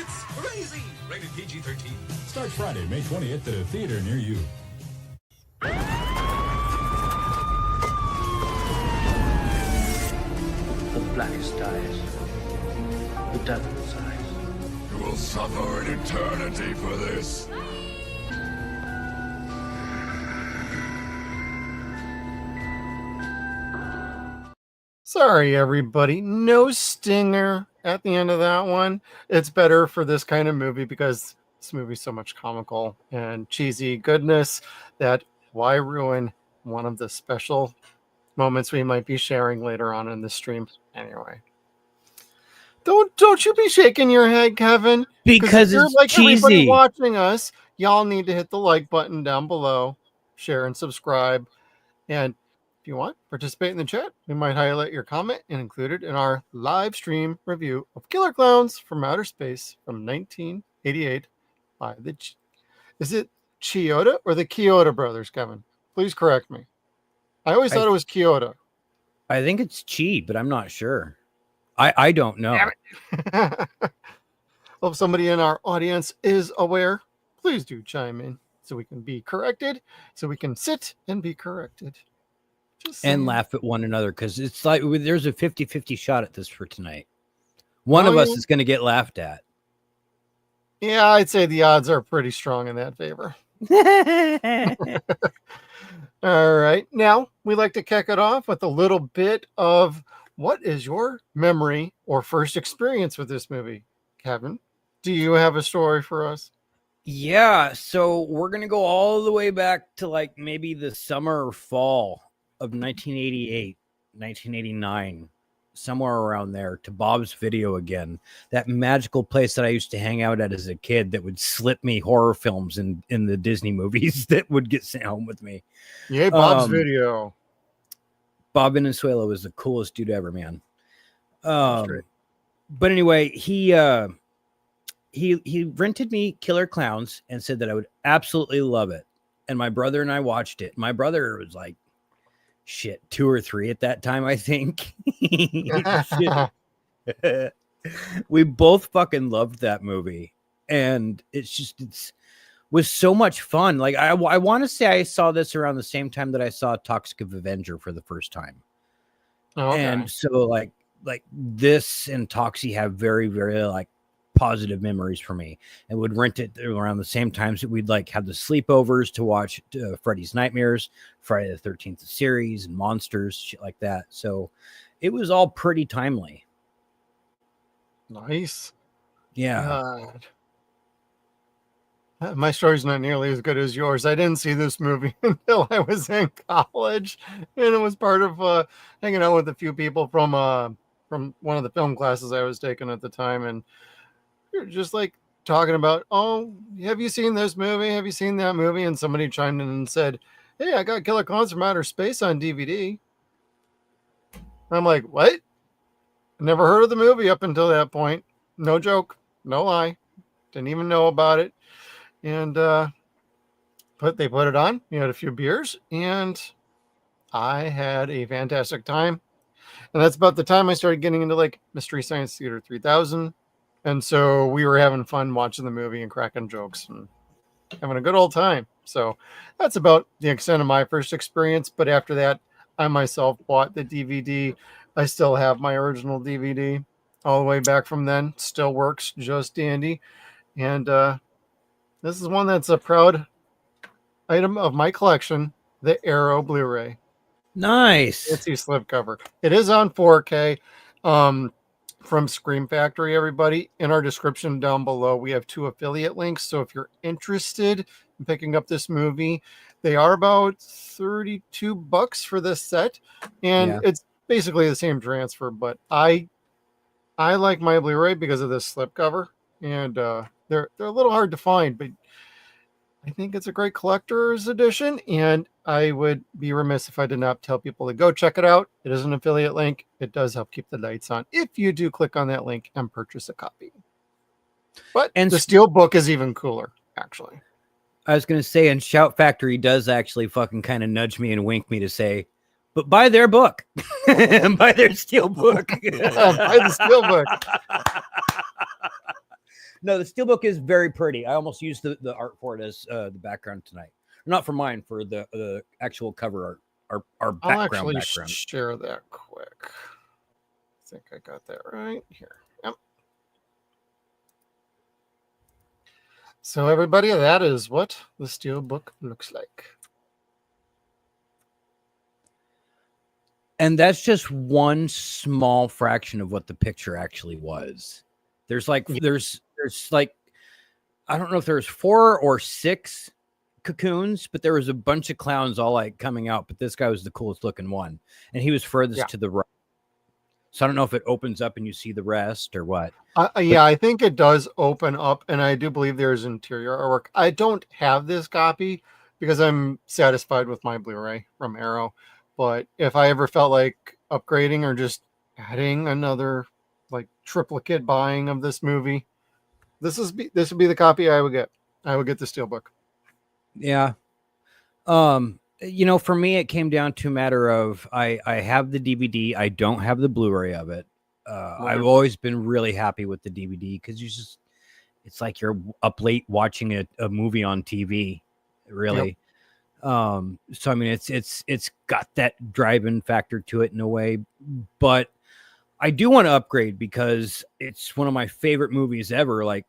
It's crazy! Rated PG-13. Starts Friday, May 20th at a theater near you. The blackest eyes. The devil's eyes. You will suffer an eternity for this. Sorry, everybody. No stinger at the end of that one. It's better for this kind of movie because this movie's so much comical and cheesy goodness that why ruin one of the special moments we might be sharing later on in the stream anyway. Don't you be shaking your head, Kevin. Because you're it's like cheesy. Everybody watching us, y'all need to hit the like button down below, share and subscribe, and if you want, participate in the chat. We might highlight your comment and include it in our live stream review of Killer Klowns from Outer Space from 1988 by the... Is it Chioda or the Chioda brothers, Kevin? Please correct me. I always thought it was Chioda. I think it's Chi, but I'm not sure. I don't know. Hope somebody in our audience is aware. Please do chime in so we can be corrected, so we can sit and be corrected. And laugh at one another, because it's like there's a 50-50 shot at this for tonight. One of us is going to get laughed at. Yeah, I'd say the odds are pretty strong in that favor. All right. Now, we like to kick it off with a little bit of what is your memory or first experience with this movie? Kevin, do you have a story for us? Yeah, so we're going to go all the way back to like maybe the summer or fall of 1988, 1989, somewhere around there, to Bob's Video again. That magical place that I used to hang out at as a kid that would slip me horror films in the Disney movies that would get sent home with me. Yeah, Bob's Video. Bob Venezuela was the coolest dude ever, man. But anyway, he rented me Killer Klowns and said that I would absolutely love it. And my brother and I watched it. My brother was like, 2 or 3 at that time, I think. We both fucking loved that movie. And it was so much fun. Like I want to say I saw this around the same time that I saw Toxic Avenger for the first time. Oh, okay. And so like this and Toxie have very, very like positive memories for me, and would rent it around the same times that we'd like have the sleepovers to watch Freddy's Nightmares, Friday the 13th series, and Monsters, shit like that. So it was all pretty timely. Nice. Yeah. My story's not nearly as good as yours. I didn't see this movie until I was in college, and it was part of hanging out with a few people from one of the film classes I was taking at the time, and we were just like talking about, oh, have you seen this movie? Have you seen that movie? And somebody chimed in and said, hey, I got Killer Klowns from Outer Space on DVD. I'm like, what? Never heard of the movie up until that point. No joke, no lie. Didn't even know about it. And they put it on. We had a few beers, and I had a fantastic time. And that's about the time I started getting into like Mystery Science Theater 3000. And so we were having fun watching the movie and cracking jokes and having a good old time. So that's about the extent of my first experience. But after that, I myself bought the DVD. I still have my original DVD all the way back from then. Still works just dandy. And this is one that's a proud item of my collection, the Arrow Blu-ray. Nice. It's a slipcover. It is on 4K. From Scream Factory, everybody. In our description down below, we have 2 affiliate links. So if you're interested in picking up this movie, they are about $32 for this set. And it's basically the same transfer, but I like my Blu-ray because of this slipcover. And they're a little hard to find, but I think it's a great collector's edition, and I would be remiss if I did not tell people to go check it out. It is an affiliate link. It does help keep the lights on if you do click on that link and purchase a copy. But the steel book is even cooler, actually. I was going to say, and Shout Factory does actually fucking kind of nudge me and wink me to say, but buy their book. Buy their steel book. Buy the steel book. No, the steelbook is very pretty. I almost used the art for it as the background tonight. Not for mine, for the actual cover art. Our I'll background. actually share that quick. I think I got that right here. Yep. So everybody, that is what the steelbook looks like. And that's just one small fraction of what the picture actually was. There's like I don't know if there's 4 or 6 cocoons, but there was a bunch of clowns all like coming out, but this guy was the coolest looking one, and he was furthest to the right. So I don't know if it opens up and you see the rest or what. Yeah, I think it does open up, and I do believe there's interior artwork. I don't have this copy because I'm satisfied with my Blu-ray from Arrow. But if I ever felt like upgrading or just adding another like triplicate buying of this movie, this would be the copy I would get. I would get the steelbook. Yeah. For me, it came down to a matter of I have the DVD. I don't have the Blu-ray of it. I've always been really happy with the DVD because it's like you're up late watching a movie on TV, really. Yep. So I mean, it's got that drive-in factor to it in a way, but I do want to upgrade because it's one of my favorite movies ever. Like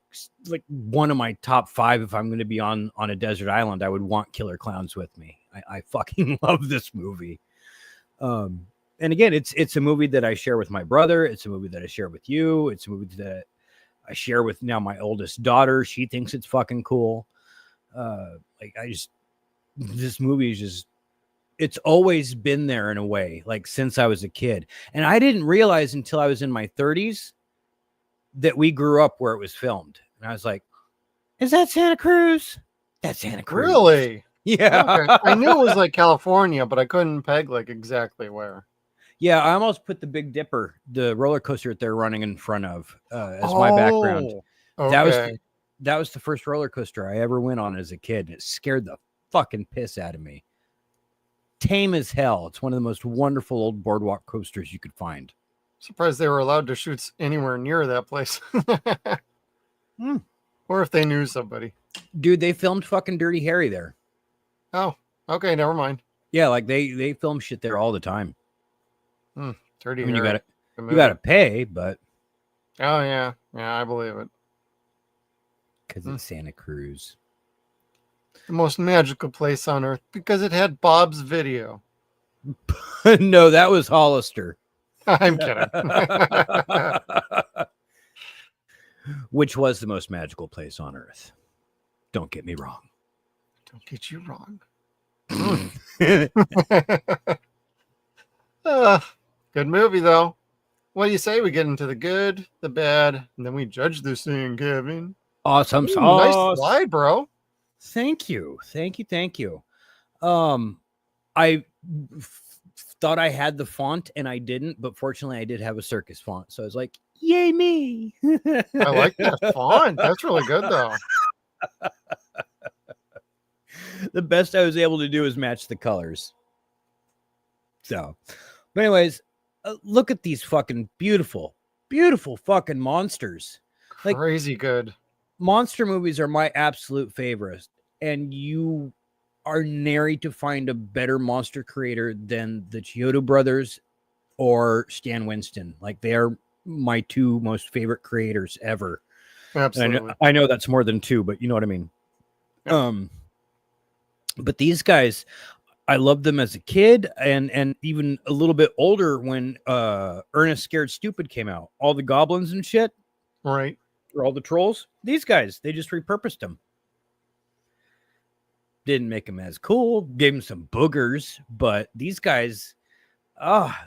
one of my top 5. If I'm going to be on a desert island, I would want Killer Klowns with me. I fucking love this movie. And again, it's a movie that I share with my brother. It's a movie that I share with you. It's a movie that I share with now my oldest daughter. She thinks it's fucking cool. This movie is just, it's always been there in a way, like since I was a kid. And I didn't realize until I was in my 30s that we grew up where it was filmed. And I was like, is that Santa Cruz? That's Santa Cruz. Really? Yeah. Okay. I knew it was like California, but I couldn't peg like exactly where. Yeah, I almost put the Big Dipper, the roller coaster that they're running in front of, as my background. Okay. That was the first roller coaster I ever went on as a kid. And it scared the fucking piss out of me. Tame as hell. It's one of the most wonderful old boardwalk coasters you could find. Surprised they were allowed to shoot anywhere near that place. Or if they knew somebody. Dude, they filmed fucking Dirty Harry there. Oh, okay, never mind. Yeah, like they film shit there all the time. Dirty I mean, Harry. you gotta pay, but Oh yeah, I believe it. Because it's Santa Cruz. The most magical place on earth because it had Bob's Video. No, that was Hollister. I'm kidding. Which was the most magical place on earth. Don't get me wrong. Don't get you wrong. Good movie, though. What do you say we get into the good, the bad, and then we judge this thing, Kevin? Awesome Ooh, sauce. nice slide, bro. Thank you. I thought I had the font and I didn't, but fortunately I did have a circus font. So I was like, yay me. I like that font. That's really good, though. The best I was able to do is match the colors. So, but anyways, look at these fucking beautiful fucking monsters. Like, crazy good. Monster movies are my absolute favorite, and you are nary to find a better monster creator than the Chiodo brothers or Stan Winston. Like, they are my 2 most favorite creators ever. Absolutely. I know that's more than 2, but you know what I mean. Yeah. But these guys, I loved them as a kid and even a little bit older when Ernest Scared Stupid came out. All the goblins and shit. Right. Or all the trolls. These guys, they just repurposed them. Didn't make them as cool. Gave them some boogers. But these guys,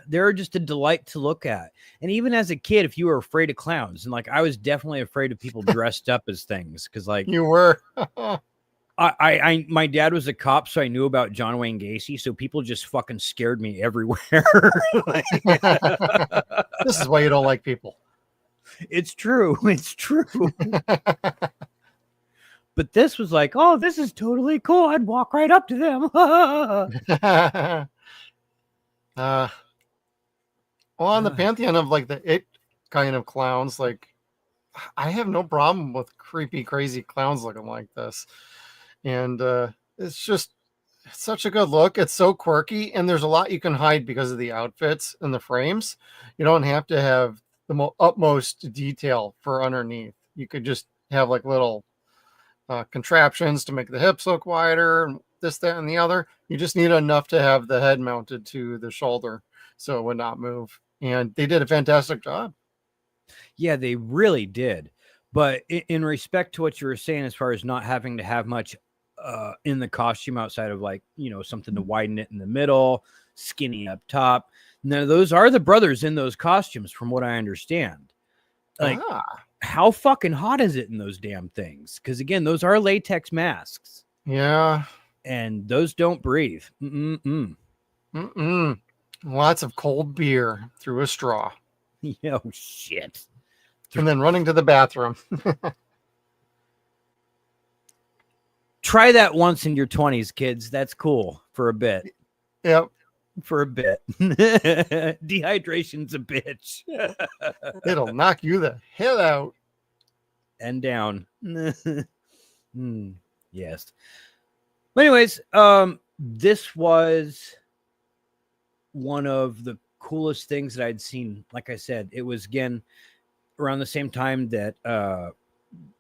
they're just a delight to look at. And even as a kid, if you were afraid of clowns, and like I was definitely afraid of people dressed up as things. Because like you were. My dad was a cop, so I knew about John Wayne Gacy. So people just fucking scared me everywhere. This is why you don't like people. It's true. It's true. But this was like, oh, this is totally cool. I'd walk right up to them. On the pantheon of like the it kind of clowns, like I have no problem with creepy, crazy clowns looking like this. And it's just such a good look. It's so quirky, and there's a lot you can hide because of the outfits and the frames. You don't have to have the utmost detail for underneath. You could just have like little contraptions to make the hips look wider, and this, that, and the other. You just need enough to have the head mounted to the shoulder so it would not move. And they did a fantastic job. Yeah, they really did. But in respect to what you were saying, as far as not having to have much in the costume outside of like, something to widen it in the middle, skinny up top. Now, those are the brothers in those costumes, from what I understand. Like, how fucking hot is it in those damn things? Because again, those are latex masks. Yeah. And those don't breathe. Lots of cold beer through a straw. Oh, shit. And then running to the bathroom. Try that once in your 20s, kids. That's cool for a bit. Yep. For a bit. Dehydration's a bitch. It'll knock you the hell out. And down. Yes. But anyways, this was one of the coolest things that I'd seen. Like I said, it was, again, around the same time that,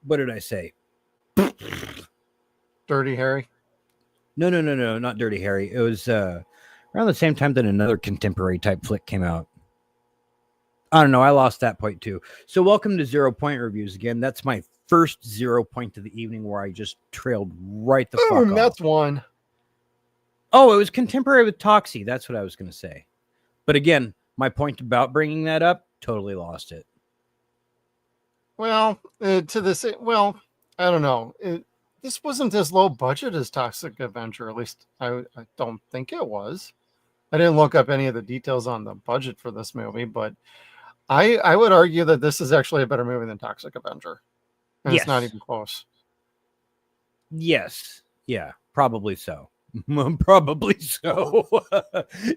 what did I say? Dirty Harry? No, not Dirty Harry. It was around the same time that another contemporary type flick came out. I don't know. I lost that point too. So welcome to 0-Point Reviews again. That's my first 0 point of the evening where I just trailed right the fuck off. That's one. Oh, it was contemporary with Toxie. That's what I was going to say. But again, my point about bringing that up, totally lost it. Well, I don't know. This wasn't as low budget as Toxic Avenger. At least I don't think it was. I didn't look up any of the details on the budget for this movie, but I would argue that this is actually a better movie than Toxic Avenger. And Yes. It's not even close. Yes. Yeah, probably so. Probably so.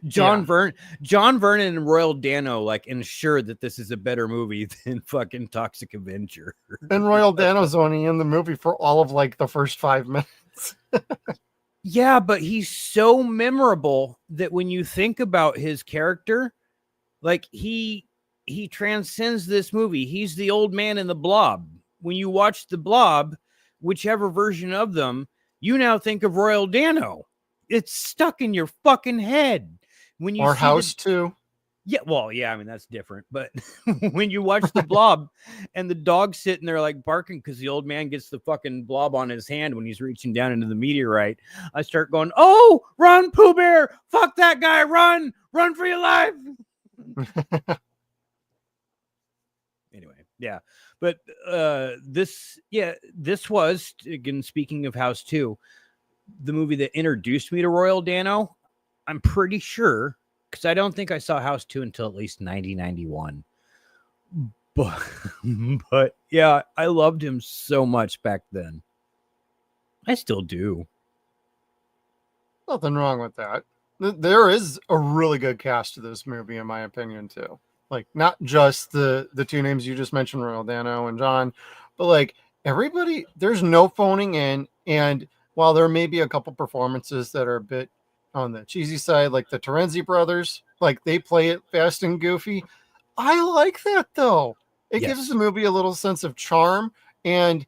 John Vernon and Royal Dano like ensured that this is a better movie than fucking Toxic Avenger. And Royal Dano's only in the movie for all of like the first 5 minutes. Yeah, but he's so memorable that when you think about his character, like he transcends this movie. He's the old man in the Blob. When you watch the Blob, whichever version of them, you now think of Royal Dano. It's stuck in your fucking head. When you Or see House 2. Yeah, well, yeah, I mean, that's different. But when you watch the Blob and the dog's sitting there like barking because the old man gets the fucking blob on his hand when he's reaching down into the meteorite, I start going, oh, run, Pooh Bear. Fuck that guy. Run for your life. Anyway, yeah. But this was, again, speaking of House 2, the movie that introduced me to Royal Dano. I'm pretty sure, because I don't think I saw House 2 until at least 91. But yeah, I loved him so much back then. I still do. Nothing wrong with that. There is a really good cast to this movie, in my opinion, too. Like, not just the 2 names you just mentioned, Royal Dano and John, but like everybody, there's no phoning in. And while there may be a couple performances that are a bit on the cheesy side, like the Terenzi brothers, like they play it fast and goofy. I like that though. It gives the movie a little sense of charm, and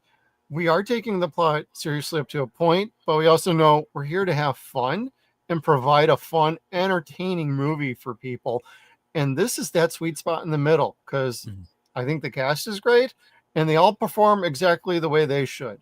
we are taking the plot seriously up to a point, but we also know we're here to have fun and provide a fun, entertaining movie for people. And this is that sweet spot in the middle, because I think the cast is great and they all perform exactly the way they should.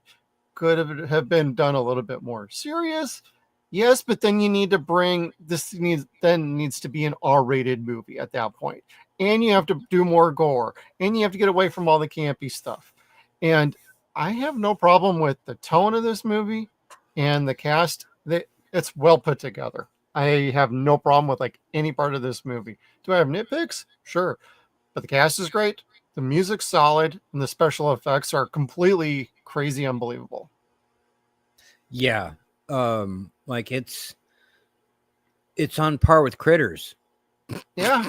Could have been done a little bit more serious. Yes, but then you need to bring this needs to be an R-rated movie at that point. And you have to do more gore. And you have to get away from all the campy stuff. And I have no problem with the tone of this movie and the cast. It's well put together. I have no problem with like any part of this movie. Do I have nitpicks? Sure. But the cast is great. The music's solid. And the special effects are completely crazy unbelievable. Yeah. Like it's on par with Critters. Yeah.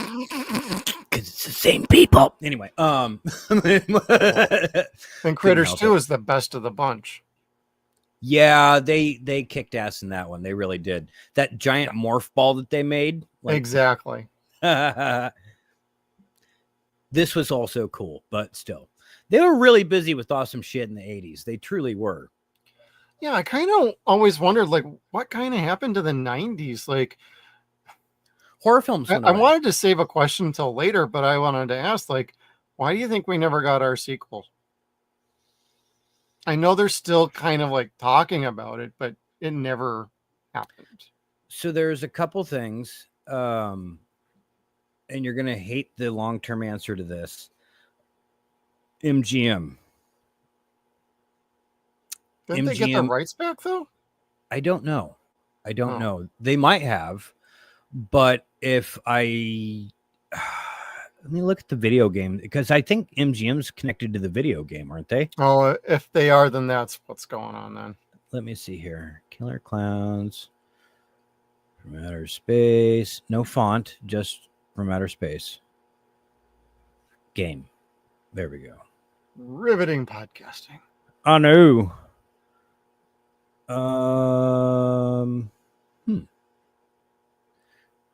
because it's the same people. Anyway, And Critters 2 is the best of the bunch. Yeah, they kicked ass in that one. They really did. That giant morph ball that they made. Exactly. This was also cool, but still. They were really busy with awesome shit in the 80s. They truly were. Yeah, I kind of always wondered, like, what kind of happened to the 90s? Like, horror films. I wanted to save a question until later, but I wanted to ask, like, why do you think we never got our sequel? I know they're still kind of like talking about it, but it never happened. So there's a couple things, and you're going to hate the long-term answer to this. MGM. Didn't they get the rights back, though? I don't know. I don't know. They might have, but if I... Let me look at the video game, because I think MGM's connected to the video game, aren't they? Oh, if they are, then that's what's going on then. Let me see here. Killer Klowns from Outer Space. No font, just from Outer Space. Game. There we go. Riveting podcasting. I know.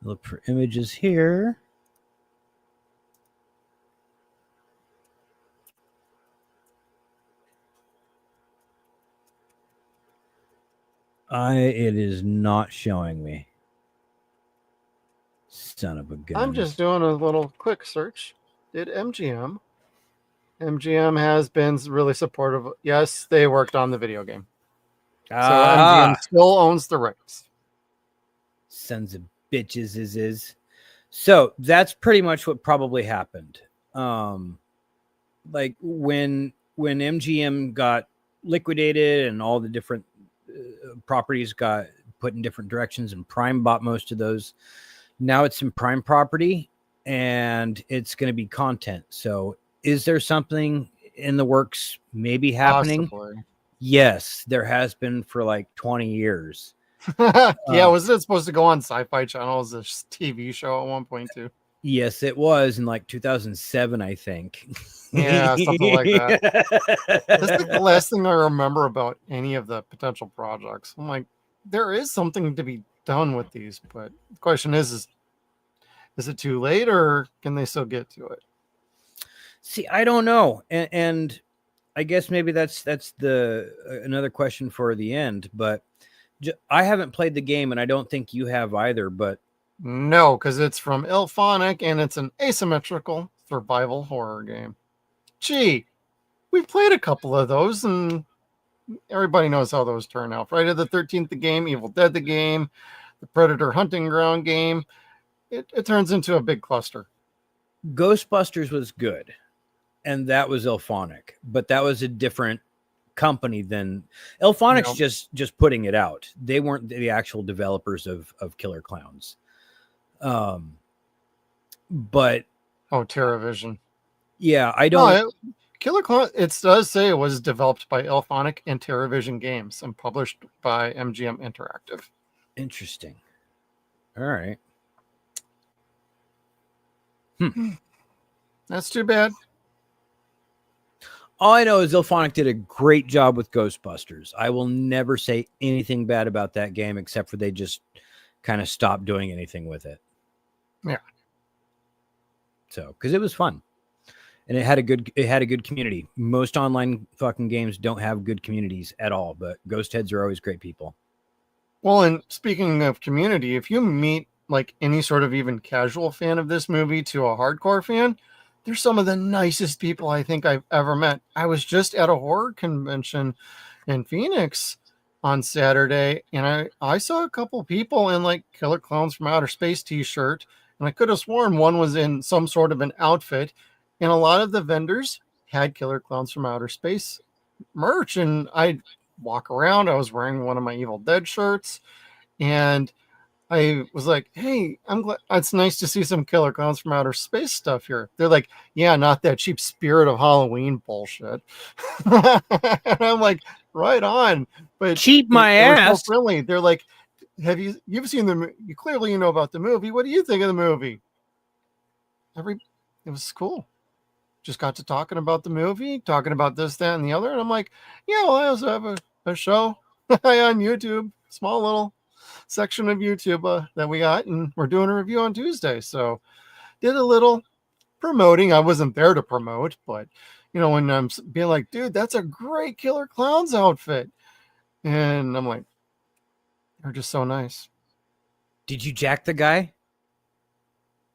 Look for images here. It is not showing me. Son of a gun. I'm just doing a little quick search. Did MGM has been really supportive. Yes, they worked on the video game. So MGM still owns the rights. Sons of bitches is. So that's pretty much what probably happened. Like when MGM got liquidated and all the different properties got put in different directions, and Prime bought most of those. Now it's in Prime property, and it's going to be content. So is there something in the works maybe happening? Possibly. Yes, there has been for like 20 years. Yeah, wasn't it supposed to go on Sci-Fi Channel as a TV show at one point too? Yes, it was in like 2007, I think. Yeah, something like that. That's like the last thing I remember about any of the potential projects. I'm like, there is something to be done with these, but the question is it too late, or can they still get to it? See, I don't know, and I guess maybe that's the another question for the end. But I haven't played the game, and I don't think you have either. But no, because it's from Ilphonic, and it's an asymmetrical survival horror game. Gee, we've played a couple of those, and everybody knows how those turn out. Friday the 13th, the game, Evil Dead, the game, the Predator Hunting Ground game. It turns into a big cluster. Ghostbusters was good, and that was Ilphonic, but that was a different company than Ilphonic's. Just putting it out. They weren't the actual developers of Killer Klowns. But TerraVision. Yeah, I don't. Killer Klowns, it does say it was developed by Ilphonic and TerraVision Games and published by MGM Interactive. Interesting. All right. That's too bad. All I know is Ilphonic did a great job with Ghostbusters. I will never say anything bad about that game, except for they just kind of stopped doing anything with it. Yeah. So, because it was fun. And it had a good community. Most online fucking games don't have good communities at all, but Ghost Heads are always great people. Well, and speaking of community, if you meet like any sort of even casual fan of this movie to a hardcore fan, they're some of the nicest people I think I've ever met. I was just at a horror convention in Phoenix on Saturday, and I saw a couple people in like Killer Klowns from Outer Space t-shirt, and I could have sworn one was in some sort of an outfit. And a lot of the vendors had Killer Klowns from Outer Space merch. And I'd walk around. I was wearing one of my Evil Dead shirts. And I was like, hey, I'm glad it's nice to see some Killer Klowns from Outer Space stuff here. They're like, yeah, not that cheap Spirit of Halloween bullshit. And I'm like, right on. But cheap my ass. So friendly. They're like, you've seen you clearly know about the movie. What do you think of the movie? it was cool. Just got to talking about the movie, talking about this, that, and the other. And I'm like, yeah, well, I also have a show on YouTube, small little section of YouTube that we got, and we're doing a review on Tuesday. So did a little promoting. I wasn't there to promote, but when I'm being like, dude, that's a great Killer Klowns outfit. And I'm like, they're just so nice. Did you jack the guy?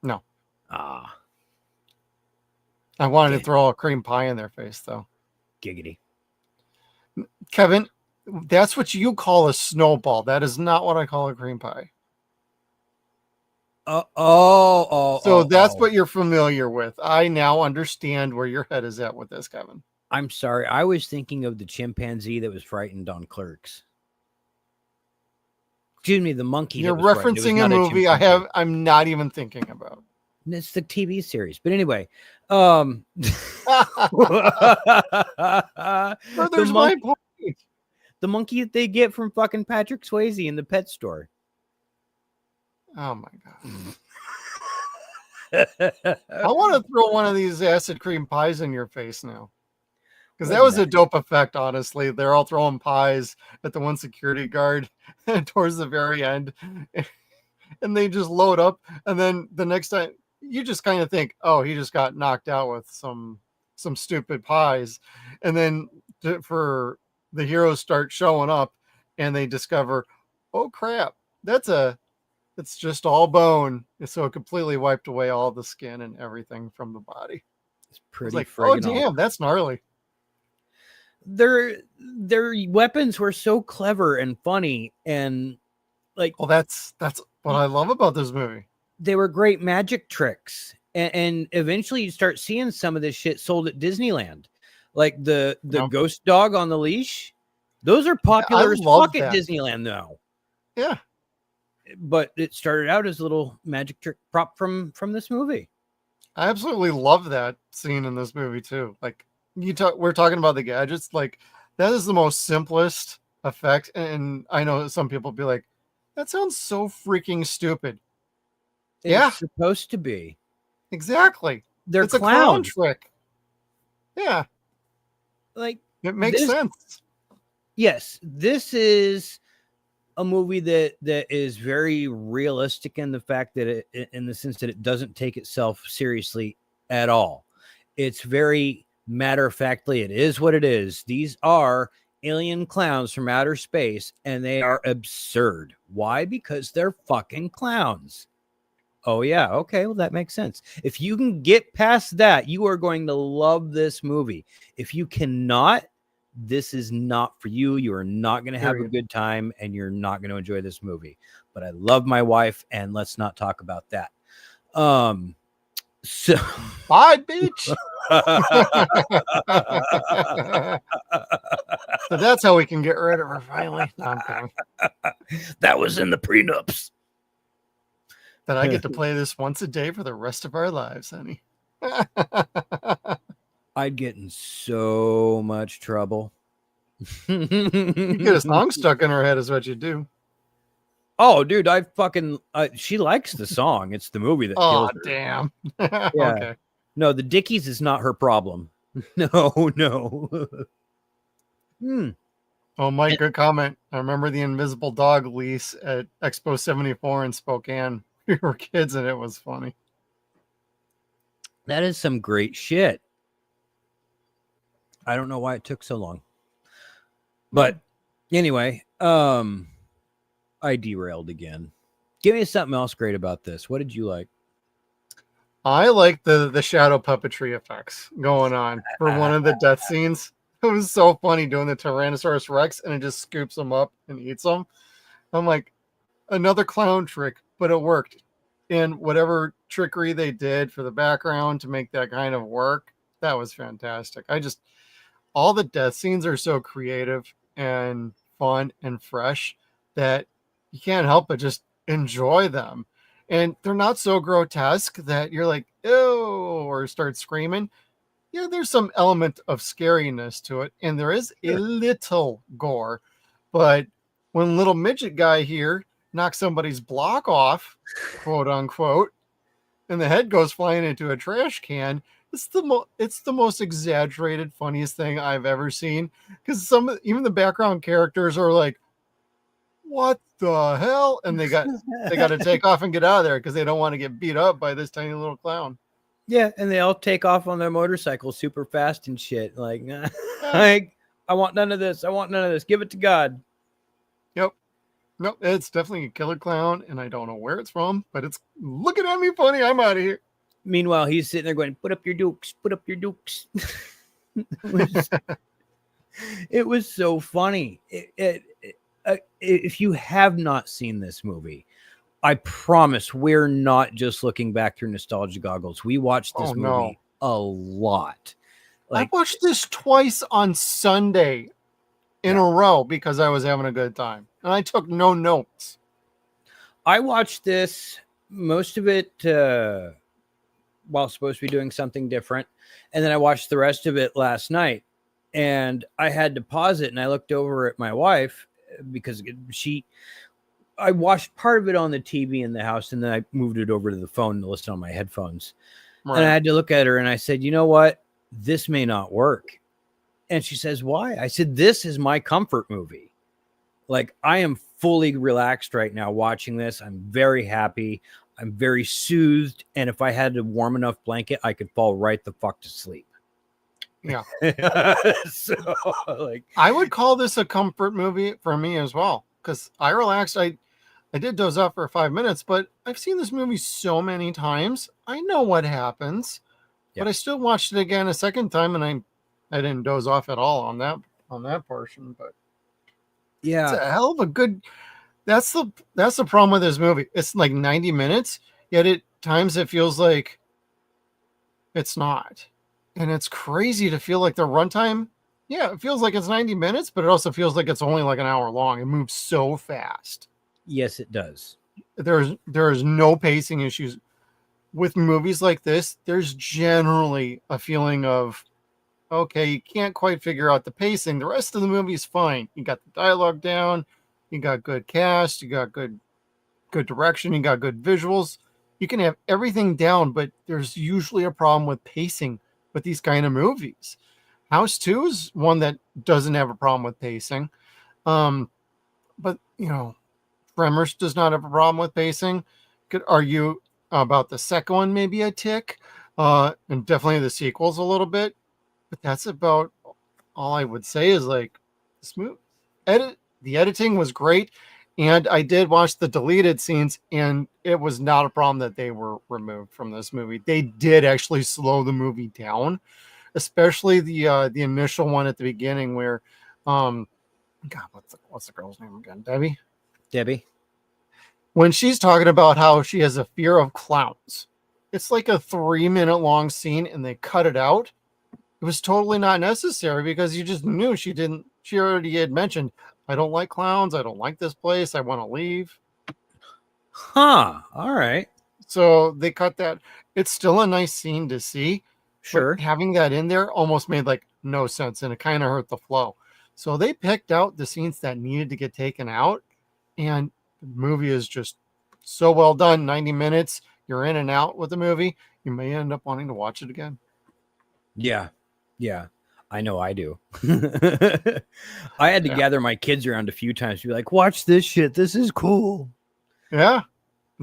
No. Ah. I wanted to throw a cream pie in their face, though. Giggity. Kevin, that's what you call a snowball. That is not what I call a cream pie. So that's what you're familiar with. I now understand where your head is at with this, Kevin. I'm sorry. I was thinking of the chimpanzee that was frightened on Clerks. Excuse me, the monkey. You're referencing a movie I'm not even thinking about. It's the TV series. But anyway, there's my point. The monkey that they get from fucking Patrick Swayze in the pet store. Oh my God. I want to throw one of these acid cream pies in your face now. Because that was a dope effect, honestly. They're all throwing pies at the one security guard towards the very end. And they just load up. And then the next time, you just kind of think, oh, he just got knocked out with some stupid pies. And then for the heroes start showing up and they discover, oh, crap, it's just all bone. So it completely wiped away all the skin and everything from the body. It's pretty like, oh, damn, that's gnarly. Their weapons were so clever and funny, and like, well, that's what I love about this movie. They were great magic tricks, and eventually you start seeing some of this shit sold at Disneyland, like the ghost dog on the leash. Those are popular as fuck at Disneyland now. Yeah, but it started out as a little magic trick prop from this movie. I absolutely love that scene in this movie too. Like, we're talking about the gadgets, like that is the most simplest effect, and I know some people be like, that sounds so freaking stupid. It's supposed to be. Exactly. It's a clown trick. Yeah. Like, it makes sense. Yes, this is a movie that is very realistic in the fact that in the sense that it doesn't take itself seriously at all. It's very matter of factly, it is what it is. These are alien clowns from outer space, and they are absurd. Why? Because they're fucking clowns. Oh yeah, okay, well that makes sense. If you can get past that, you are going to love this movie. If you cannot, this is not for you. You are not going to have a good time, and you're not going to enjoy this movie. But I love my wife, and let's not talk about that. So bye, bitch. So that's how we can get rid of her finally. No, I'm kidding. That was in the prenups. That I get to play this once a day for the rest of our lives, honey. I'd get in so much trouble. You get a song stuck in her head is what you do. Oh, dude, she likes the song. It's the movie that kills her. Damn. Yeah. Okay. No, the Dickies is not her problem. No. Oh, Mike, good comment. I remember the Invisible Dog lease at Expo 74 in Spokane. We were kids and it was funny. That is some great shit. I don't know why it took so long. But anyway, I derailed again. Give me something else great about this. What did you like? I like the shadow puppetry effects going on for one of the death scenes. It was so funny doing the Tyrannosaurus Rex and it just scoops them up and eats them. I'm like, another clown trick, but it worked. And whatever trickery they did for the background to make that kind of work, that was fantastic. All the death scenes are so creative and fun and fresh that you can't help but just enjoy them. And they're not so grotesque that you're like, ew, or start screaming. Yeah, there's some element of scariness to it, and there is a little gore. But when little midget guy here knocks somebody's block off, quote unquote, and the head goes flying into a trash can. It's the most exaggerated, funniest thing I've ever seen. Because even the background characters are like, "What the hell?" And they got to take off and get out of there because they don't want to get beat up by this tiny little clown. Yeah, and they all take off on their motorcycles super fast and shit. Like, Yeah. like, I want none of this. I want none of this. Give it to God. Yep. Nope, it's definitely a killer clown, and I don't know where it's from, but it's looking at me funny. I'm out of here. Meanwhile, he's sitting there going, "Put up your dukes. Put up your dukes." It was so funny. If you have not seen this movie, I promise we're not just looking back through nostalgia goggles. We watched this movie a lot. I watched this twice on Sunday in a row because I was having a good time, and I took no notes. I watched this, most of it while supposed to be doing something different, and then I watched the rest of it last night, and I had to pause it, and I looked over at my wife because I watched part of it on the TV in the house, and then I moved it over to the phone to listen on my headphones. Right. And I had to look at her, and I said, "You know what? This may not work." And she says, "Why?" I said, "This is my comfort movie. Like, I am fully relaxed right now watching this. I'm very happy. I'm very soothed. And if I had a warm enough blanket, I could fall right the fuck to sleep." Yeah. So, like, I would call this a comfort movie for me as well, because I relaxed. I did doze off for 5 minutes, but I've seen this movie so many times. I know what happens, but I still watched it again a second time, and I didn't doze off at all on that portion. But yeah, it's a hell of a good. That's the problem with this movie. It's like 90 minutes, yet at times it feels like it's not. And it's crazy to feel like the runtime, yeah, it feels like it's 90 minutes, but it also feels like it's only like an hour long. It moves so fast. Yes, it does. There's no pacing issues. With movies like this, there's generally a feeling of, okay, you can't quite figure out the pacing. The rest of the movie is fine. You got the dialogue down, you got good cast, you got good direction, you got good visuals. You can have everything down, but there's usually a problem with pacing with these kind of movies. House 2 is one that doesn't have a problem with pacing. But Tremors does not have a problem with pacing. Could argue about the second one, maybe a tick, and definitely the sequels a little bit. But that's about all I would say is like smooth. The editing was great. And I did watch the deleted scenes, and it was not a problem that they were removed from this movie. They did actually slow the movie down, especially the initial one at the beginning where, God, what's the girl's name again? Debbie. When she's talking about how she has a fear of clowns, it's like a 3-minute long scene, and they cut it out. It was totally not necessary because you just knew she already had mentioned, "I don't like clowns. I don't like this place. I want to leave." Huh. All right. So they cut that. It's still a nice scene to see. Sure. Having that in there almost made like no sense, and it kind of hurt the flow. So they picked out the scenes that needed to get taken out, and the movie is just so well done. 90 minutes. You're in and out with the movie. You may end up wanting to watch it again. Yeah. Yeah. I know I do. I had to gather my kids around a few times to be like, "Watch this shit. This is cool. Yeah.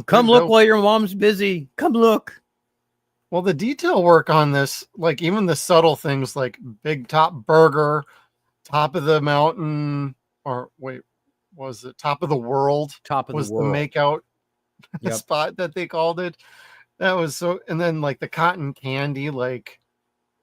Come look while your mom's busy. Come look." Well, the detail work on this, like even the subtle things like Big Top Burger, Top of the Mountain, or wait, was it Top of the World? Top of was the World. The makeout spot that they called it. That was so, and then like the cotton candy, like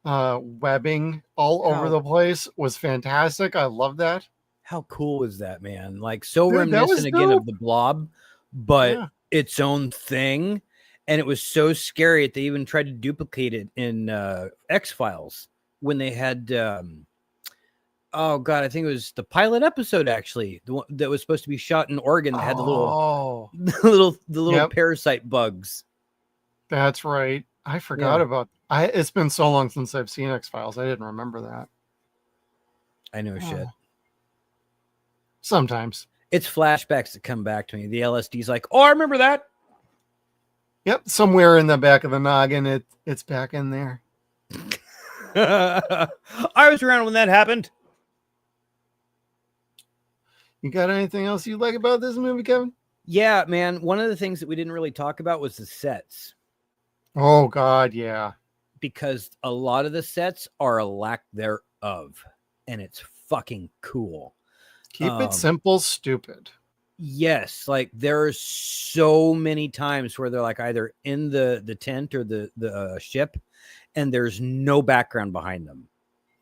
webbing all over the place was fantastic. I love that. How cool was that, man? Like, so reminiscent again of the Blob, but its own thing. And it was so scary that they even tried to duplicate it in X-Files when they had oh god, I think it was the pilot episode, actually, the one that was supposed to be shot in Oregon that had the little parasite bugs. That's right. I forgot about. It's been so long since I've seen X-Files. I didn't remember that. I know shit. Sometimes it's flashbacks that come back to me. The LSD's like, "Oh, I remember that." Yep, somewhere in the back of the noggin, it's back in there. I was around when that happened. You got anything else you like about this movie, Kevin? Yeah, man. One of the things that we didn't really talk about was the sets, Oh God, yeah. because a lot of the sets are a lack thereof, and it's fucking cool. Keep it simple, stupid. Yes, like there are so many times where they're like either in the tent or the ship, and there's no background behind them.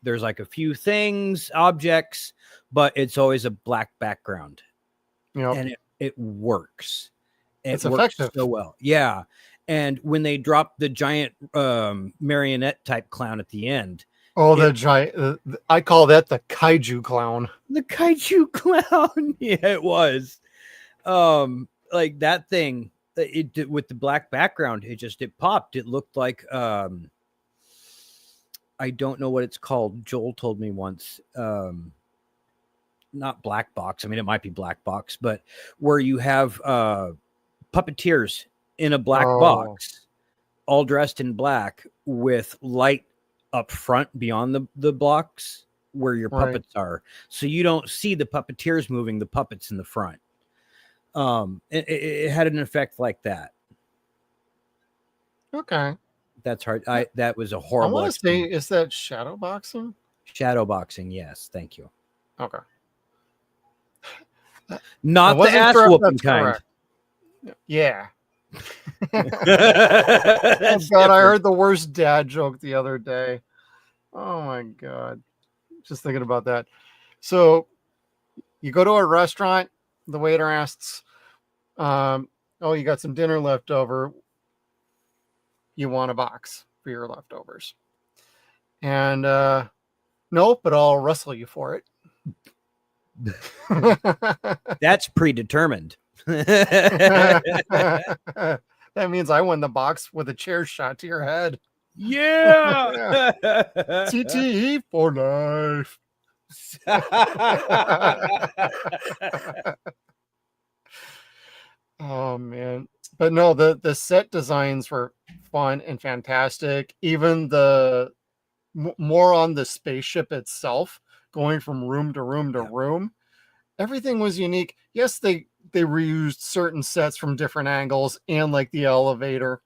There's like a few things, objects, but it's always a black background, Yep. and it works. It's works effective. so well. Yeah. And when they drop the giant marionette type clown at the end, Oh, the giant! I call that the kaiju clown. the kaiju clown. Yeah, it was. Like that thing, it did with the black background. It popped. It looked like I don't know what it's called. Joel told me once. Not black box. I mean, it might be black box, but where you have puppeteers in a black box, all dressed in black with light up front beyond the blocks where your puppets are. So you don't see the puppeteers moving the puppets in the front. It had an effect like that. Okay. That's hard. That was a I horrible. want to say, is that shadow boxing? Shadow boxing. Yes. Thank you. Okay. Not the ass whooping kind. Correct. Yeah. That's God, I different. heard the worst dad joke the other day. Oh my God. Just thinking about that. So you go to a restaurant, the waiter asks, oh, you got some dinner left over. You want a box for your leftovers? And no, but I'll wrestle you for it. That's predetermined. That means I won the box with a chair shot to your head. Yeah. CTE for life. Oh man. But no, the set designs were fun and fantastic. Even the more on the spaceship itself, going from room to room to room, everything was unique. Yes, they reused certain sets from different angles and like the elevator.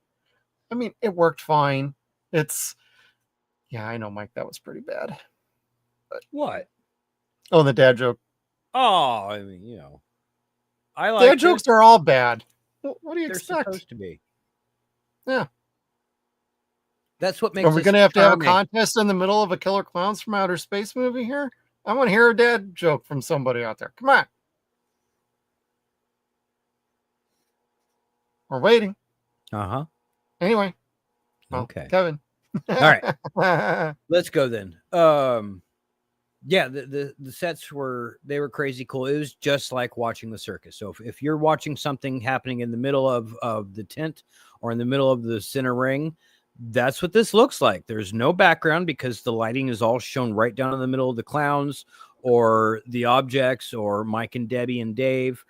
I mean, it worked fine. Yeah, I know, Mike, that was pretty bad. But What? oh, the dad joke. Oh, I mean, I like Dad jokes are all bad. What do you They're expect? supposed to be. Yeah. That's what makes. Are we going to have a contest in the middle of a Killer Clowns from Outer Space movie here? I want to hear a dad joke from somebody out there. Come on. We're waiting. Uh-huh. Anyway. Okay. Kevin. All right. Let's go then. Yeah, the sets were crazy cool. It was just like watching the circus. So if you're watching something happening in the middle of the tent or in the middle of the center ring, that's what this looks like. There's no background because the lighting is all shown right down in the middle of the clowns or the objects or Mike and Debbie and Dave.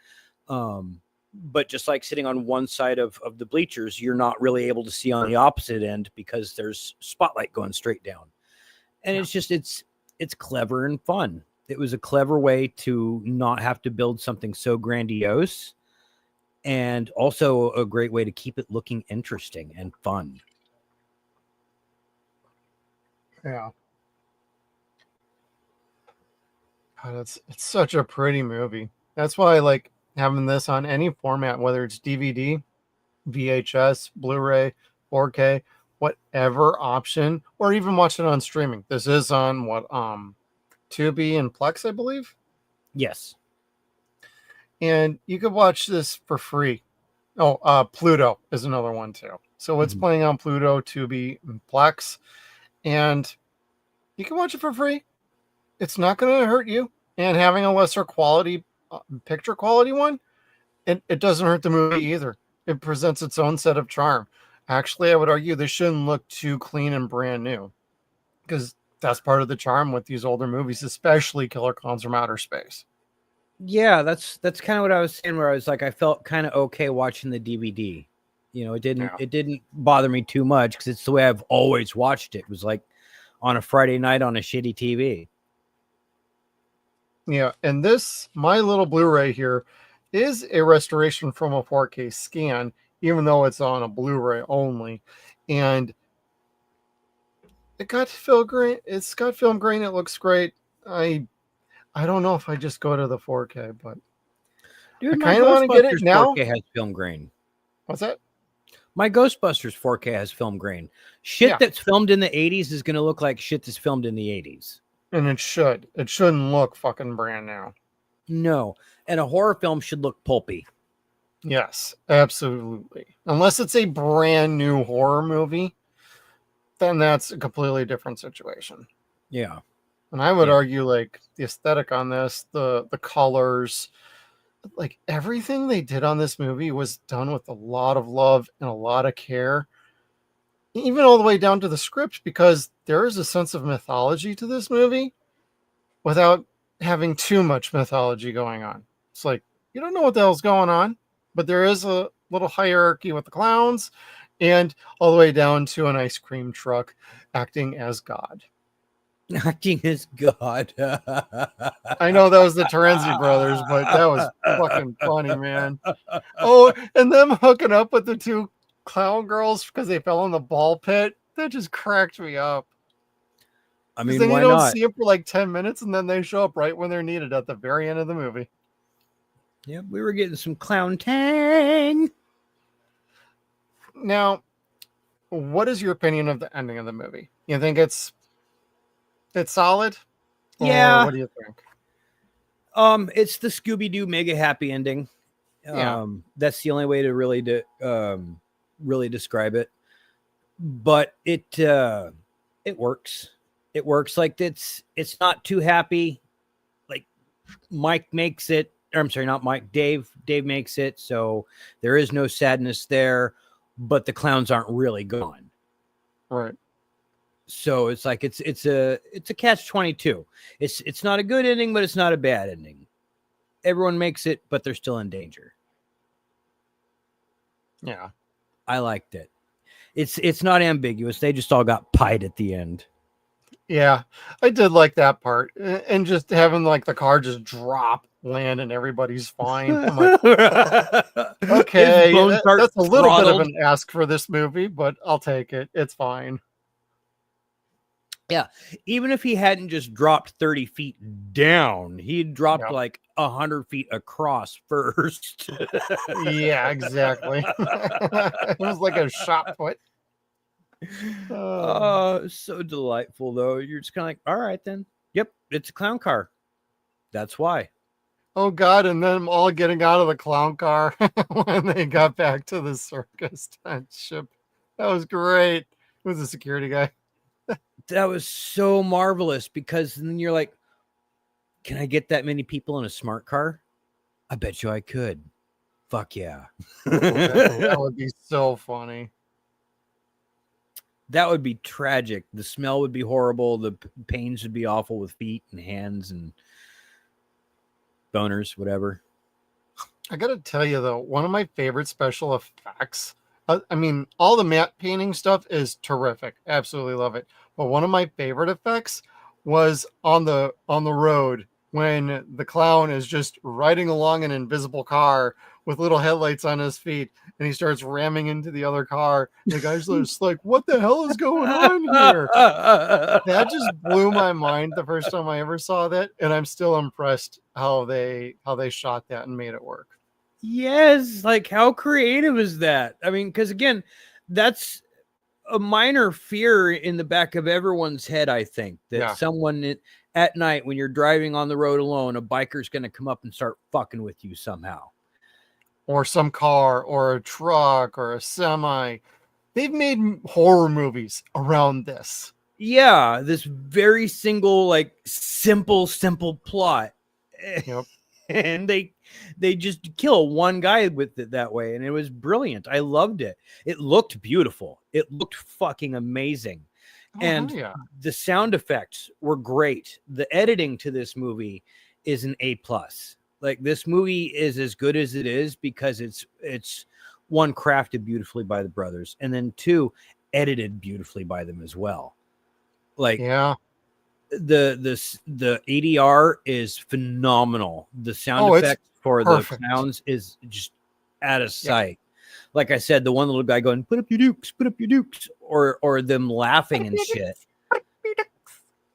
But just like sitting on one side of the bleachers, you're not really able to see on the opposite end because there's spotlight going straight down. And it's clever and fun. It was a clever way to not have to build something so grandiose, and also a great way to keep it looking interesting and fun. Yeah. God, it's such a pretty movie. That's why I like having this on any format, whether it's DVD, VHS, Blu-ray, 4K, whatever option, or even watch it on streaming. This is on Tubi and Plex, I believe. Yes. And you could watch this for free. Oh, Pluto is another one too. So it's playing on Pluto, Tubi, and Plex. And you can watch it for free. It's not going to hurt you. And having a lesser quality, picture quality one, it doesn't hurt the movie either. It presents its own set of charm. Actually, I would argue this shouldn't look too clean and brand new, because that's part of the charm with these older movies, especially Killer Clowns from Outer Space. Yeah, that's kind of what I was saying, where I was like, I felt kind of okay watching the DVD. You know, it Yeah. didn't bother me too much because it's the way I've always watched it. It was like on a Friday night on a shitty TV. Yeah, and this my little Blu-ray here is a restoration from a 4K scan, even though it's on a Blu-ray only, and it got film grain. It's got film grain. It looks great. I don't know if I just go to the 4K, but Dude, I my kind of want to get it Ghostbusters now. 4K has film grain. What's that? My Ghostbusters 4K has film grain. Shit Yeah. that's filmed in the 80s is going to look like shit that's filmed in the 80s. And it should. It shouldn't look fucking brand new. No. And a horror film should look pulpy. Yes, absolutely. Unless it's a brand new horror movie, then that's a completely different situation. Yeah. And I would Yeah. argue like the aesthetic on this, the colors, like everything they did on this movie was done with a lot of love and a lot of care. Even all the way down to the script, because there is a sense of mythology to this movie without having too much mythology going on. It's like you don't know what the hell's going on, but there is a little hierarchy with the clowns, and all the way down to an ice cream truck acting as God. Acting as God. I know that was the Terenzi brothers, but that was fucking funny, man. Oh, and them hooking up with the two clown girls because they fell in the ball pit. That just cracked me up. I 'Cause mean, then why you don't not? see them for like 10 minutes and then they show up right when they're needed at the very end of the movie. Yeah, we were getting some clown tang. Now, what is your opinion of the ending of the movie? You think it's solid? Or Yeah. what do you think? It's the Scooby-Doo mega happy ending. Yeah. That's the only way to really describe it. But it works. It works. Like it's not too happy. Like Mike makes it. Or I'm sorry, not Mike. Dave makes it. So there is no sadness there, but the clowns aren't really gone. Right. So it's like it's a catch-22. It's not a good ending, but it's not a bad ending. Everyone makes it, but they're still in danger. Yeah. I liked it. It's not ambiguous. They just all got pied at the end. Yeah. I did like that part. And just having like the car just drop, land, and everybody's fine. I'm like, okay, His bones start that's a little bit of throttled. an ask for this movie, but I'll take it. It's fine. Yeah, even if he hadn't just dropped 30 feet down, he'd dropped Yep. like 100 feet across first. Yeah, exactly. It was like a shot put. So delightful though. You're just kind of like, all right then. Yep, it's a clown car. That's why. Oh God! And them all getting out of the clown car when they got back to the circus tent ship. That was great. It was a security guy. That was so marvelous because then you're like, can I get that many people in a smart car? I bet you I could. Fuck yeah. That would be so funny. That would be tragic. The smell would be horrible. The pains would be awful with feet and hands and boners, whatever. I gotta tell you though, one of my favorite special effects. I mean, all the matte painting stuff is terrific. Absolutely love it. But one of my favorite effects was on the road when the clown is just riding along an invisible car with little headlights on his feet, and he starts ramming into the other car. The guy's just like, "What the hell is going on here?" That just blew my mind the first time I ever saw that, and I'm still impressed how they shot that and made it work. Yes, like how creative is that? I mean, because again, that's a minor fear in the back of everyone's head. I think that Yeah. someone at night when you're driving on the road alone, a biker's going to come up and start fucking with you somehow. Or some car or a truck or a semi. They've made horror movies around this. Yeah, this very single, like simple plot. Yep. And they just kill one guy with it that way, and it was brilliant. I loved it. It looked beautiful. It looked fucking amazing. Oh, And hell yeah. the sound effects were great. The editing to this movie is an A+. Like this movie is as good as it is because it's one, crafted beautifully by the brothers, and then two, edited beautifully by them as well. Like, Yeah. The ADR is phenomenal. The sound Oh, it's effect for perfect. the clowns is just out of sight. Like I said, the one little guy going, "Put up your dukes, put up your dukes," or them laughing and shit.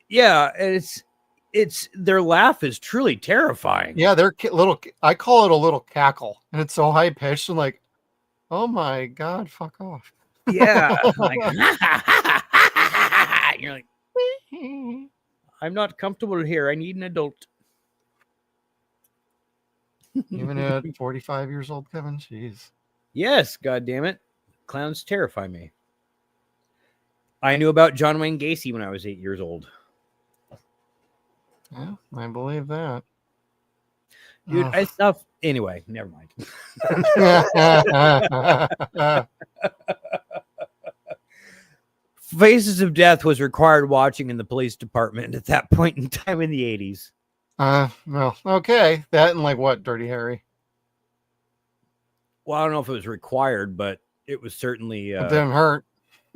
Yeah, it's their laugh is truly terrifying. Yeah, they're little. I call it a little cackle, and it's so high pitched and like, oh my god, fuck off. Yeah, like, you're like, I'm not comfortable here. I need an adult. Even at 45 years old, Kevin. Jeez. Yes, god damn it. Clowns terrify me. I knew about John Wayne Gacy when I was 8 years old. Yeah, I believe that. Dude, I stuff anyway, never mind. Faces of Death was required watching in the police department at that point in time in the 80s. Well, okay. That and like what, Dirty Harry? Well, I don't know if it was required, but it was certainly It didn't hurt.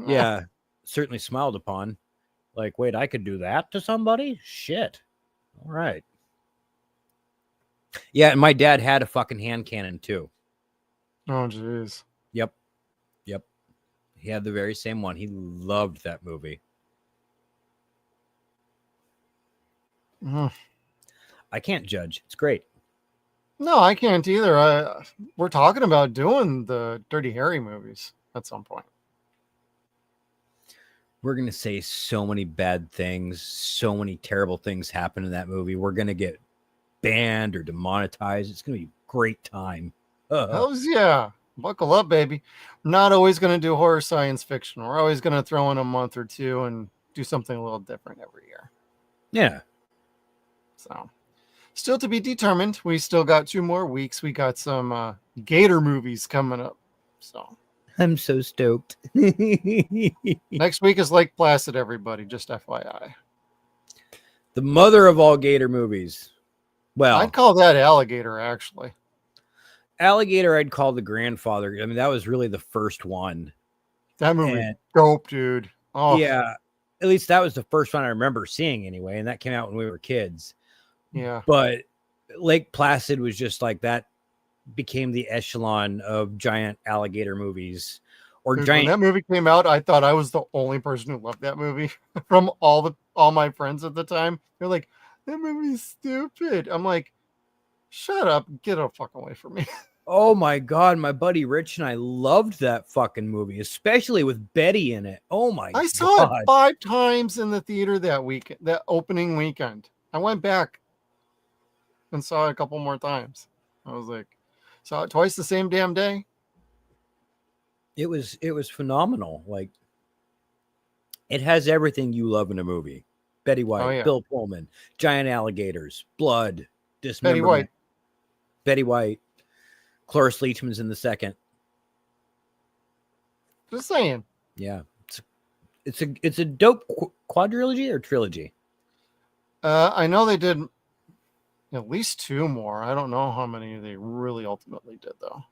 yeah, certainly smiled upon. Like, wait, I could do that to somebody? Shit. All right. Yeah, and my dad had a fucking hand cannon too. Oh, jeez. Yep. He had the very same one. He loved that movie. I can't judge. It's great. No, I can't either. We're talking about doing the Dirty Harry movies at some point. We're going to say so many bad things. So many terrible things happen in that movie. We're going to get banned or demonetized. It's going to be a great time. Hells yeah. Buckle up, baby. We're not always going to do horror science fiction. We're always going to throw in a month or two and do something a little different every year. Yeah. So, still to be determined. We still got 2 more weeks. We got some Gator movies coming up. So, I'm so stoked. next week is Lake Placid, everybody. Just FYI. The mother of all Gator movies. Well, I'd call that Alligator, actually. Alligator, I'd call the grandfather. I mean, that was really the first one. That movie, And- dope, dude. Oh, Yeah. At least that was the first one I remember seeing anyway. And that came out when we were kids. yeah. But Lake Placid was just like that, became the echelon of giant alligator movies or Dude, giant. when that movie came out, I thought I was the only person who loved that movie from all my friends at the time. They're like, that movie's stupid. I'm like, shut up, get the fuck away from me. Oh my God. My buddy Rich and I loved that fucking movie, especially with Betty in it. Oh my God. I saw it 5 times in the theater that opening weekend. I went back and saw it a couple more times. I was like, saw it twice the same damn day. It was phenomenal. Like, it has everything you love in a movie. Betty White, Oh, yeah. Bill Pullman, giant alligators, blood, dismemberment. Betty White. Cloris Leachman's in the second. Just saying. Yeah. It's a dope quadrilogy or trilogy. I know they did at least 2 more. I don't know how many they really ultimately did, though.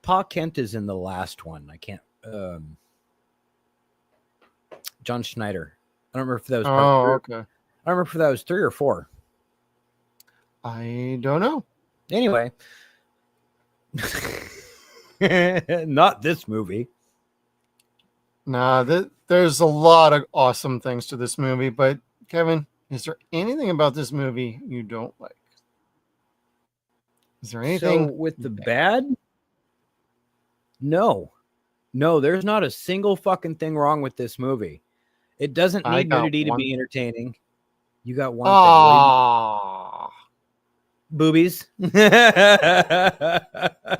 Pa Kent is in the last one. I can't. John Schneider. I don't remember if that was. Okay. I don't remember if that was 3 or 4. I don't know. Anyway, not this movie. Nah, there's a lot of awesome things to this movie, but Kevin, is there anything about this movie you don't like? Is there anything So with the bad? No, there's not a single fucking thing wrong with this movie. It doesn't I need got nudity to one. be entertaining. You got one thing. What do you- Ah, Boobies.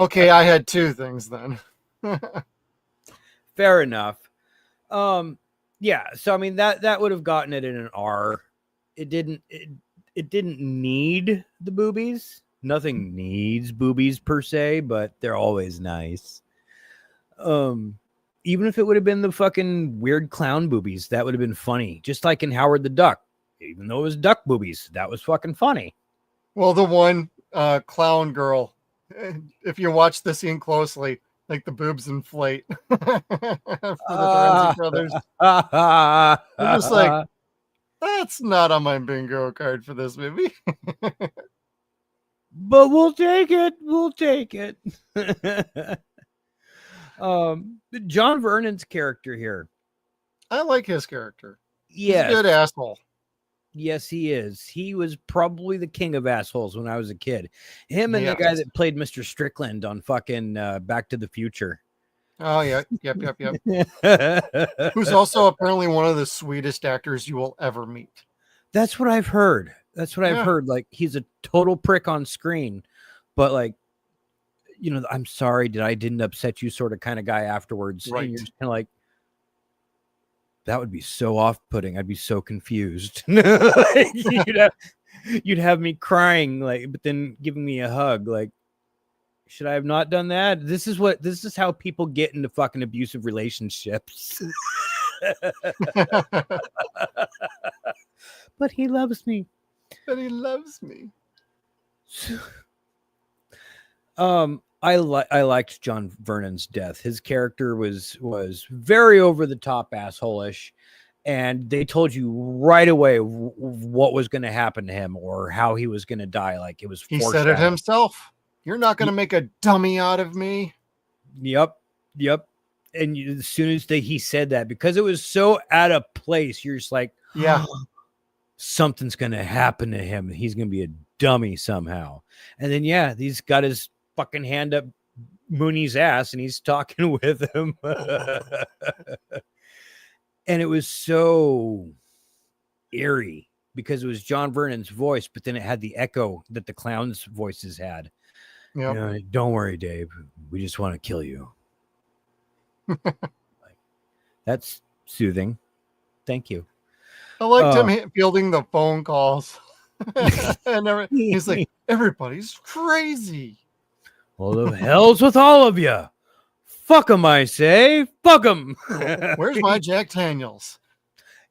okay, I had 2 things then. Fair enough. Yeah, so I mean that would have gotten it in an R. It didn't need the boobies. Nothing needs boobies per se, but they're always nice. Even if it would have been the fucking weird clown boobies, that would have been funny. Just like in Howard the Duck. Even though it was duck boobies, that was fucking funny. Well, the one clown girl if you watch the scene closely, like the boobs inflate for the Terenzi brothers. I'm just like, that's not on my bingo card for this movie. But we'll take it. We'll take it. John Vernon's character here. I like his character. Yes. He's a good asshole. Yes, he is. He was probably the king of assholes when I was a kid. Him and the guy that played Mr. Strickland on fucking Back to the Future. Oh, yeah. Yep. Who's also apparently one of the sweetest actors you will ever meet. That's what I've heard. I've heard. Like, he's a total prick on screen, but like, you know, I'm sorry, I didn't upset you sort of kind of guy afterwards. Right. And you're just kind of like, that would be so off-putting. I'd be so confused. You'd have me crying, like, but then giving me a hug. Like, should I have not done that? This is how people get into fucking abusive relationships. But he loves me. I liked John Vernon's death. His character was very over the top asshole-ish, and they told you right away what was going to happen to him or how he was going to die. Like, it was he said it himself. You're not going to make a dummy out of me. Yep. And as soon as he said that, because it was so out of place, you're just like, yeah, something's going to happen to him. He's going to be a dummy somehow. And then, he's got his fucking hand up Mooney's ass and he's talking with him. And it was so eerie because it was John Vernon's voice, but then it had the echo that the Klowns' voices had. Yep. You know, don't worry, Dave. We just want to kill you. That's soothing. Thank you. I liked him fielding the phone calls. And he's like, everybody's crazy. Well, the hell's with all of you? Fuck them, I say. Fuck them. Where's my Jack Daniels?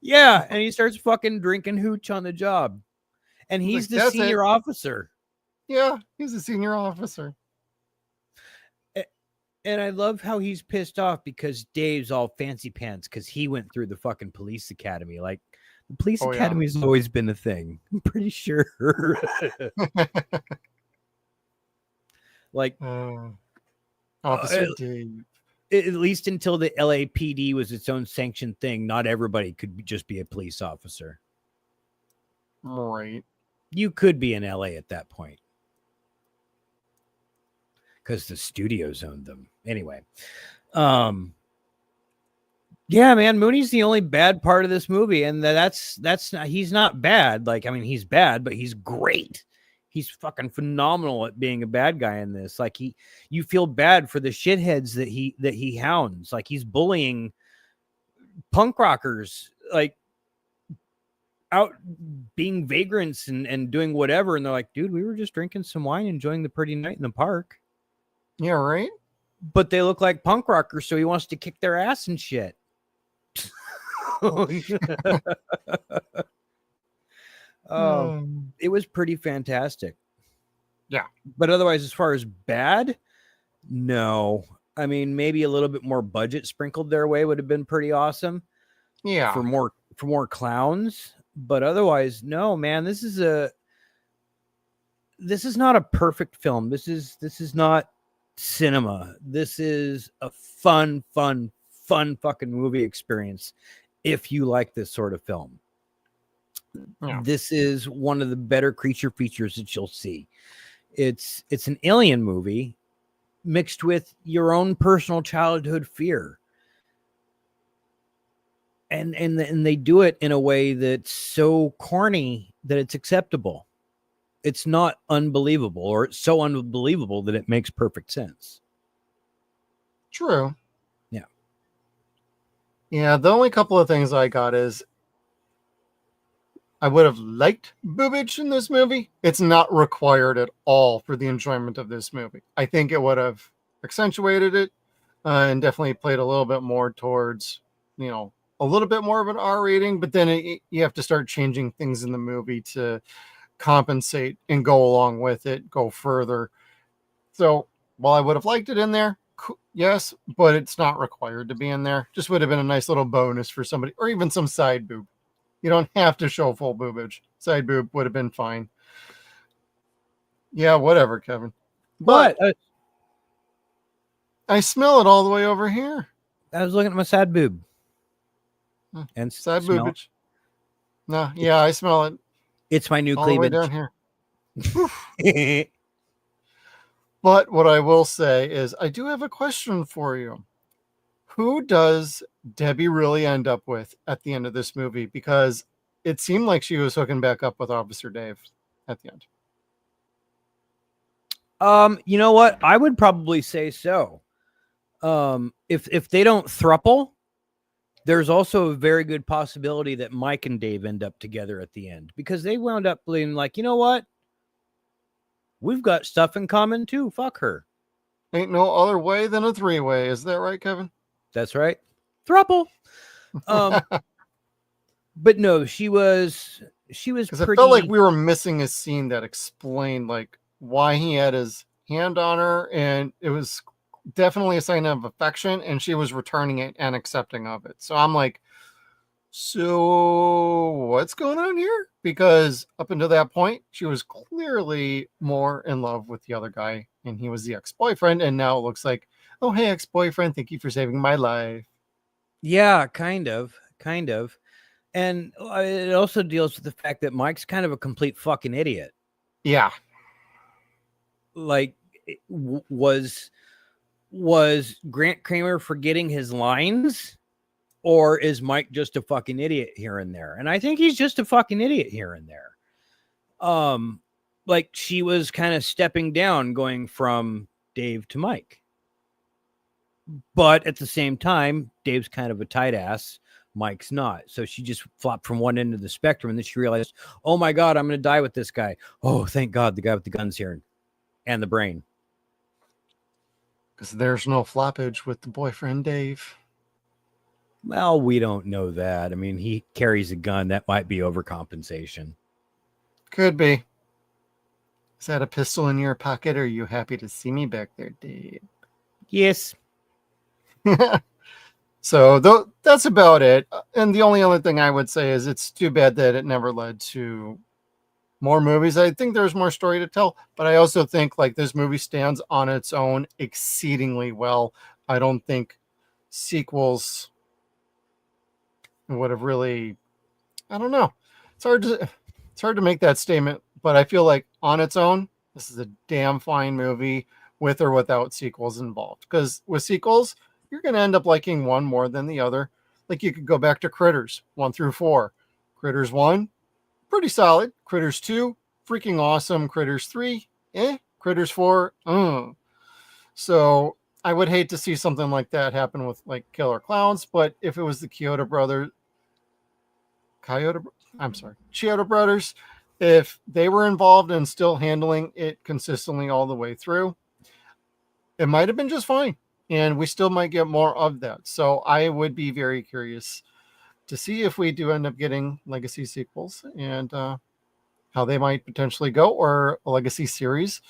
Yeah, and he starts fucking drinking hooch on the job. And he's the senior officer. Yeah, he's a senior officer. And I love how he's pissed off because Dave's all fancy pants because he went through the fucking police academy. Like, the police academy's always been a thing. I'm pretty sure. Like, Officer Dave. At least until the LAPD was its own sanctioned thing, not everybody could just be a police officer. Right. You could be in LA at that point. Because the studios owned them. Anyway. Yeah, man, Mooney's the only bad part of this movie. And that's not, he's not bad. Like, I mean, he's bad, but he's great. He's fucking phenomenal at being a bad guy in this. Like, you feel bad for the shitheads that he hounds. Like, he's bullying punk rockers, like, out being vagrants and doing whatever. And they're like, dude, we were just drinking some wine, enjoying the pretty night in the park. Yeah, right. But they look like punk rockers, so he wants to kick their ass and shit. It was pretty fantastic. Yeah. But otherwise, as far as bad, no. I mean, maybe a little bit more budget sprinkled their way would have been pretty awesome. Yeah. For more clowns. But otherwise, no, man, this is not a perfect film. This is not cinema. This is a fun fucking movie experience if you like this sort of film. Yeah. This is one of the better creature features that you'll see. It's an alien movie mixed with your own personal childhood fear. And they do it in a way that's so corny that it's acceptable. It's not unbelievable, or it's so unbelievable that it makes perfect sense. True. Yeah. Yeah, the only couple of things I got is I would have liked boobage in this movie. It's not required at all for the enjoyment of this movie. I think it would have accentuated it and definitely played a little bit more towards, you know, a little bit more of an R rating, but then you have to start changing things in the movie to compensate and go along with it, go further. So while I would have liked it in there, yes, but it's not required to be in there. Just would have been a nice little bonus for somebody, or even some side boob. You don't have to show full boobage. Side boob would have been fine. Yeah, whatever, Kevin. But I smell it all the way over here. I was looking at my side boob. And side boobage. No, yeah, I smell it. It's my new all the way cleavage. down here. But what I will say is I do have a question for you. Who does Debbie really end up with at the end of this movie? Because it seemed like she was hooking back up with Officer Dave at the end. You know what? I would probably say so. If they don't thruple, there's also a very good possibility that Mike and Dave end up together at the end, because they wound up being like, you know what? We've got stuff in common too. Fuck her. Ain't no other way than a three-way. Is that right, Kevin? That's right. Thruple. But no, she was Because pretty... I felt like we were missing a scene that explained like why he had his hand on her, and it was definitely a sign of affection, and she was returning it and accepting of it. So I'm like, so what's going on here? Because up until that point, she was clearly more in love with the other guy, and he was the ex-boyfriend. And now it looks like, oh, hey, ex-boyfriend, thank you for saving my life. Yeah, kind of. And it also deals with the fact that Mike's kind of a complete fucking idiot. Yeah. Like, was Grant Kramer forgetting his lines? Or is Mike just a fucking idiot here and there? And I think he's just a fucking idiot here and there. Like, she was kind of stepping down, going from Dave to Mike. But at the same time, Dave's kind of a tight ass. Mike's not. So she just flopped from one end of the spectrum, and then she realized, oh my God, I'm going to die with this guy. Oh, thank God, the guy with the guns here and the brain. Because there's no floppage with the boyfriend, Dave. Well, we don't know that. I mean, he carries a gun. That might be overcompensation. Could be. Is that a pistol in your pocket? Or are you happy to see me back there, Dave? Yes. So that's about it. And the only other thing I would say is it's too bad that it never led to more movies. I think there's more story to tell, but I also think like this movie stands on its own exceedingly well. I don't think sequels would have really, I don't know. It's hard to make that statement, but I feel like on its own, this is a damn fine movie with or without sequels involved. Because with sequels, you're going to end up liking one more than the other. Like you could go back to Critters 1 through 4. Critters 1, pretty solid. Critters 2, freaking awesome. Critters 3, Critters 4, So I would hate to see something like that happen with like Killer Klowns, but if it was the Chiodo Brothers, if they were involved and still handling it consistently all the way through, it might have been just fine. And we still might get more of that. So I would be very curious to see if we do end up getting legacy sequels and how they might potentially go, or a legacy series.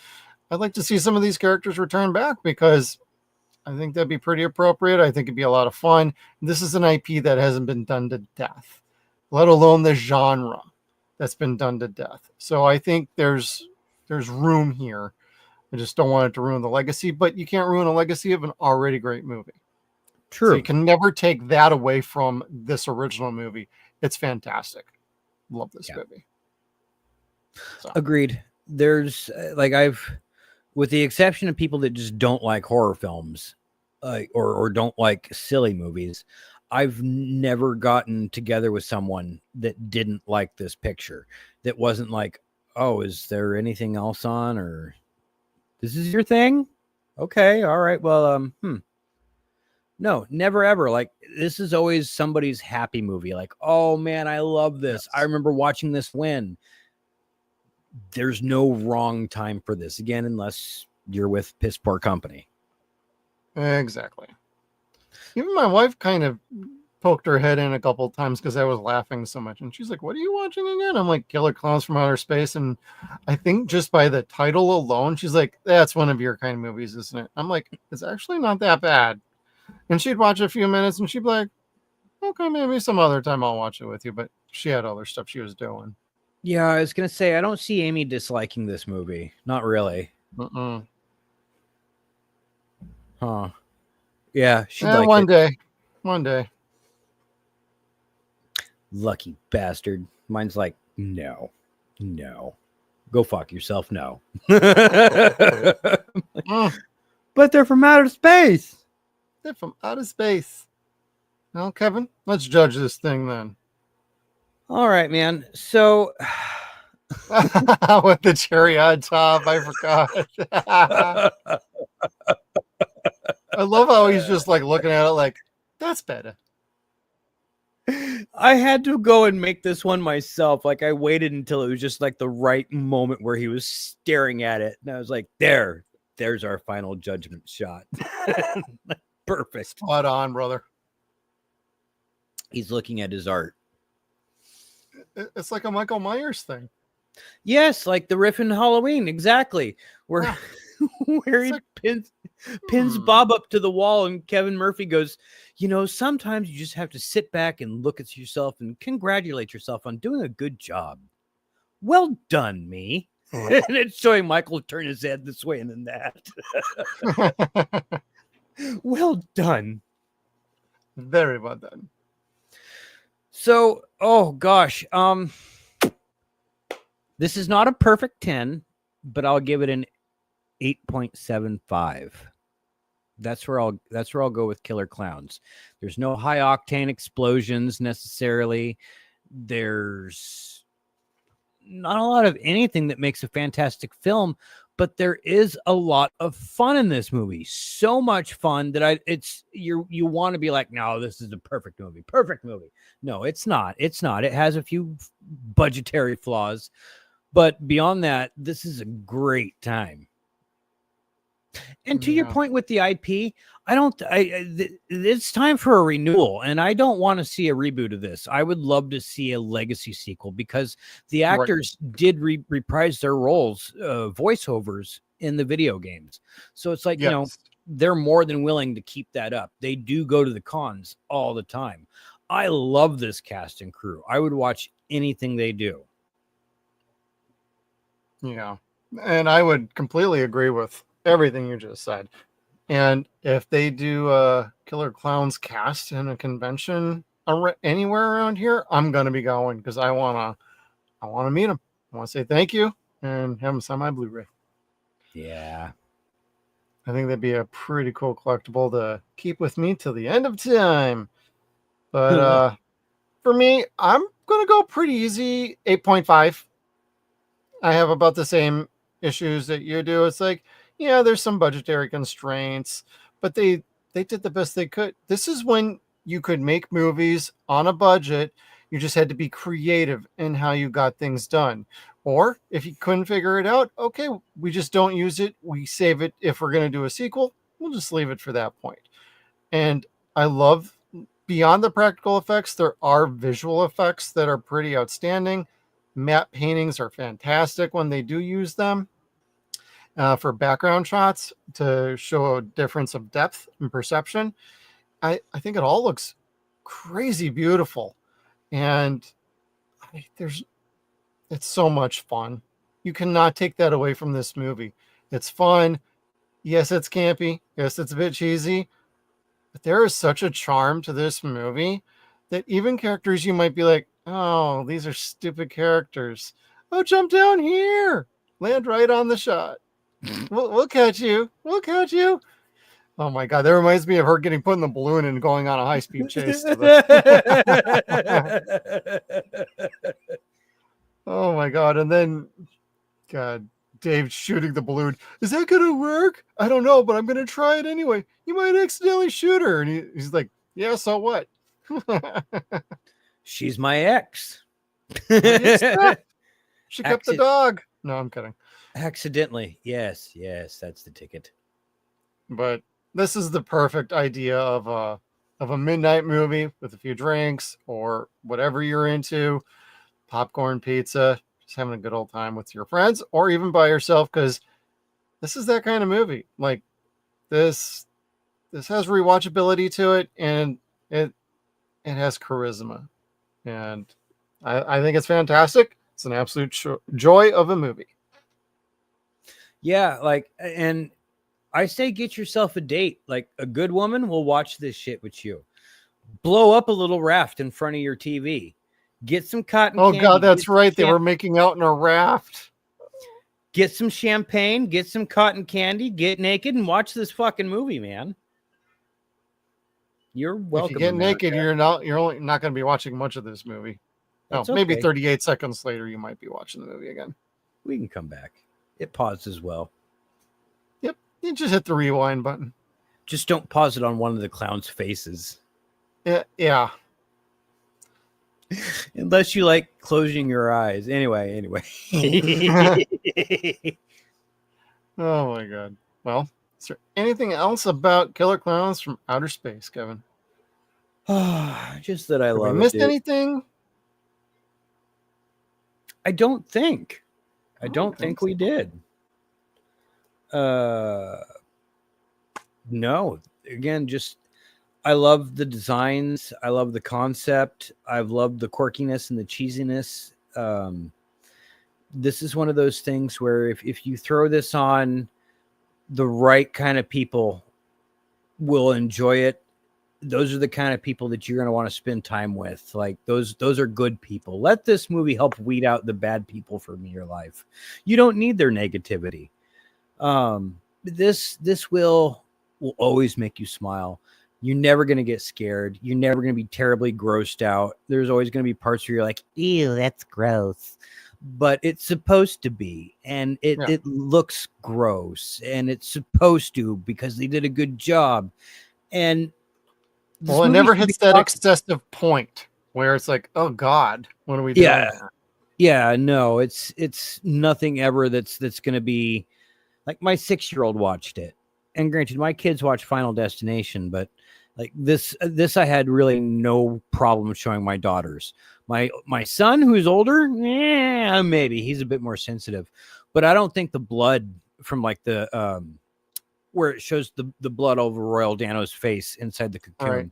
I'd like to see some of these characters return back because I think that'd be pretty appropriate. I think it'd be a lot of fun. This is an IP that hasn't been done to death, let alone the genre that's been done to death. So I think there's room here. I just don't want it to ruin the legacy, but you can't ruin a legacy of an already great movie. True. So you can never take that away from this original movie. It's fantastic. Love this movie. So. Agreed. There's with the exception of people that just don't like horror films, or don't like silly movies, I've never gotten together with someone that didn't like this picture. That wasn't like, oh, is there anything else on, or this is your thing? Okay, all right. Well, no, never ever. Like, this is always somebody's happy movie. Like, oh man, I love this. Yes. I remember watching this when. There's no wrong time for this, again, unless you're with piss poor company. Exactly. Even my wife kind of poked her head in a couple times because I was laughing so much. And she's like, "What are you watching again?" I'm like, "Killer Clowns from Outer Space." And I think just by the title alone, she's like, "That's one of your kind of movies, isn't it?" I'm like, "It's actually not that bad." And she'd watch a few minutes and she'd be like, "Okay, maybe some other time I'll watch it with you." But she had other stuff she was doing. Yeah, I was gonna say I don't see Amy disliking this movie. Not really. Mm-mm. Huh. Yeah, she'd like One it. day. One day. Lucky bastard. Mine's like, no. Go fuck yourself, no. Mm, But they're from outer space. they're from outer space. Well, Kevin, let's judge this thing then. All right, man. So With the cherry on top, I forgot. I love how he's just like looking at it like, that's better. I had to go and make this one myself. Like I waited until it was just like the right moment where he was staring at it. And I was like, there's our final judgment shot. Perfect. Spot on, brother. He's looking at his art. It's like a Michael Myers thing. Yes, like the riff in Halloween, exactly. Where Yeah. where he like, pins Bob up to the wall, and Kevin Murphy goes, "You know, sometimes you just have to sit back and look at yourself and congratulate yourself on doing a good job. Well done, me." And it's showing Michael turn his head this way and then that. Well done. Very well done. So, oh gosh, this is not a perfect 10, but I'll give it an 8.75. That's where I'll go with Killer Clowns. There's no high octane explosions necessarily. There's not a lot of anything that makes a fantastic film, but there is a lot of fun in this movie. So much fun that you want to be like, no, this is a perfect movie. Perfect movie. No, it's not. It's not. It has a few budgetary flaws, but beyond that, this is a great time. And to your point with the IP, it's time for a renewal, and I don't want to see a reboot of this. I would love to see a legacy sequel because the actors did reprise their roles, voiceovers in the video games. So it's like, you know, they're more than willing to keep that up. They do go to the cons all the time. I love this cast and crew. I would watch anything they do. Yeah. And I would completely agree with everything you just said. And if they do a Killer Clowns cast in a convention anywhere around here, I'm gonna be going because I wanna meet them. I want to say thank you and have them sign my Blu-ray. Yeah, I think that'd be a pretty cool collectible to keep with me till the end of time. But for me, I'm gonna go pretty easy, 8.5. I have about the same issues that you do. It's like, yeah, there's some budgetary constraints, but they did the best they could. This is when you could make movies on a budget. You just had to be creative in how you got things done. Or if you couldn't figure it out, okay, we just don't use it. We save it. If we're going to do a sequel, we'll just leave it for that point. And I love, beyond the practical effects, there are visual effects that are pretty outstanding. Matte paintings are fantastic when they do use them. For background shots to show a difference of depth and perception. I think it all looks crazy beautiful. And it's so much fun. You cannot take that away from this movie. It's fun. Yes, it's campy. Yes, it's a bit cheesy. But there is such a charm to this movie that even characters you might be like, oh, these are stupid characters. Oh, jump down here. Land right on the shot. We'll catch you. We'll catch you. Oh my God, that reminds me of her getting put in the balloon and going on a high-speed chase. Oh my God. And then, God, Dave shooting the balloon. Is that going to work? I don't know, but I'm going to try it anyway. You might accidentally shoot her. And he's like, yeah, so what? she's my ex. She kept the dog. No, I'm kidding. Accidentally. Yes, that's the ticket. But this is the perfect idea of of a midnight movie with a few drinks or whatever you're into, popcorn, pizza, just having a good old time with your friends or even by yourself, because this is that kind of movie. Like this has rewatchability to it, and it has charisma, and I think it's fantastic. It's an absolute joy of a movie. Yeah, like, and I say get yourself a date. Like, a good woman will watch this shit with you. Blow up a little raft in front of your TV. Get some cotton candy. Oh God, that's right. They were making out in a raft. Get some champagne, get some cotton candy, get naked, and watch this fucking movie, man. You're welcome. If you get naked, you're only not going to be watching much of this movie. That's maybe okay. 38 seconds later, you might be watching the movie again. We can come back. It paused as well. Yep. You just hit the rewind button. Just don't pause it on one of the clowns' faces. Yeah. Unless you like closing your eyes. Anyway. Oh my God. Well, is there anything else about Killer Klowns from Outer Space, Kevin? Just that I love it. Missed anything? I don't think. I don't think we did. No. Again, just I love the designs. I love the concept. I've loved the quirkiness and the cheesiness. This is one of those things where if you throw this on, the right kind of people will enjoy it. Those are the kind of people that you're going to want to spend time with. Like those are good people. Let this movie help weed out the bad people from your life. You don't need their negativity. This will always make you smile. You're never going to get scared. You're never going to be terribly grossed out. There's always going to be parts where you're like, ew, that's gross. But it's supposed to be. And it looks gross. And it's supposed to because they did a good job. And well, it never hits that excessive point where it's like, oh God, what are we doing? Yeah, no, it's nothing ever that's going to be like my 6-year-old watched it. And granted, my kids watch Final Destination, but like this I had really no problem showing my daughters. My son, who's older, maybe he's a bit more sensitive, but I don't think the blood from like the where it shows the blood over Royal Dano's face inside the cocoon. Right.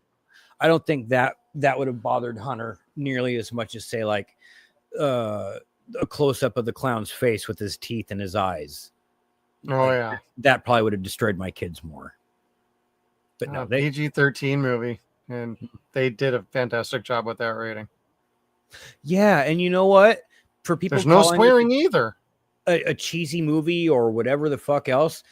I don't think that would have bothered Hunter nearly as much as say like a close up of the clown's face with his teeth and his eyes. Oh yeah, that probably would have destroyed my kids more. But no, PG-13 movie, and they did a fantastic job with that rating. Yeah, and you know what? For people, there's no swearing either. A cheesy movie or whatever the fuck else.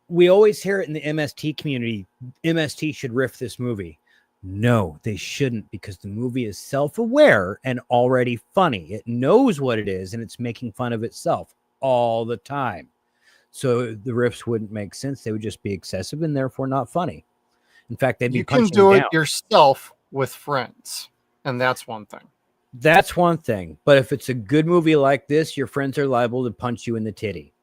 We always hear it in the MST community. MST should riff this movie. No, they shouldn't, because the movie is self-aware and already funny. It knows what it is, and it's making fun of itself all the time. So the riffs wouldn't make sense. They would just be excessive and therefore not funny. In fact, they'd be punching down. You can do it yourself with friends, and that's one thing. That's one thing. But if it's a good movie like this, your friends are liable to punch you in the titty.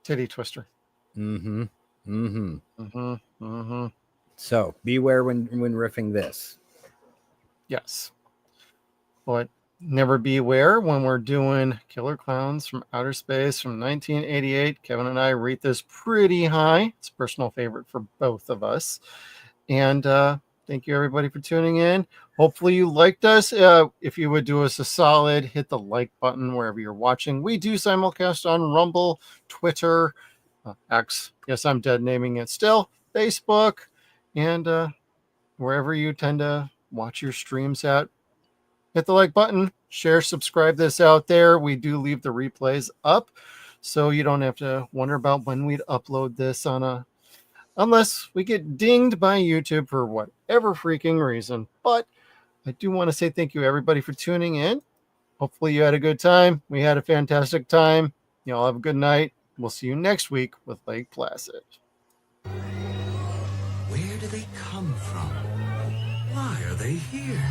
Titty twister. Mm-hmm. Mm-hmm. Mm-hmm. Mm-hmm. So beware when riffing this. Yes. But never beware when we're doing Killer Klowns from Outer Space from 1988. Kevin and I rate this pretty high. It's a personal favorite for both of us. And thank you everybody for tuning in. Hopefully you liked us. If you would do us a solid, hit the like button wherever you're watching. We do simulcast on Rumble, Twitter, X. Yes, I'm dead naming it still. Facebook, and wherever you tend to watch your streams at. Hit the like button, share, subscribe this out there. We do leave the replays up, so you don't have to wonder about when we'd upload this unless we get dinged by YouTube for whatever freaking reason. But I do want to say thank you everybody for tuning in. Hopefully you had a good time. We had a fantastic time. You all have a good night. We'll see you next week with Lake Placid. Where do they come from? Why are they here?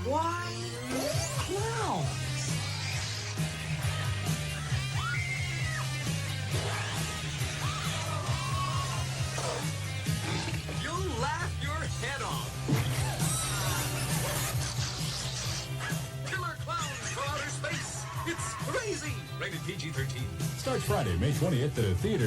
Why clowns? Rated PG-13. Starts Friday, May 20th at a theater.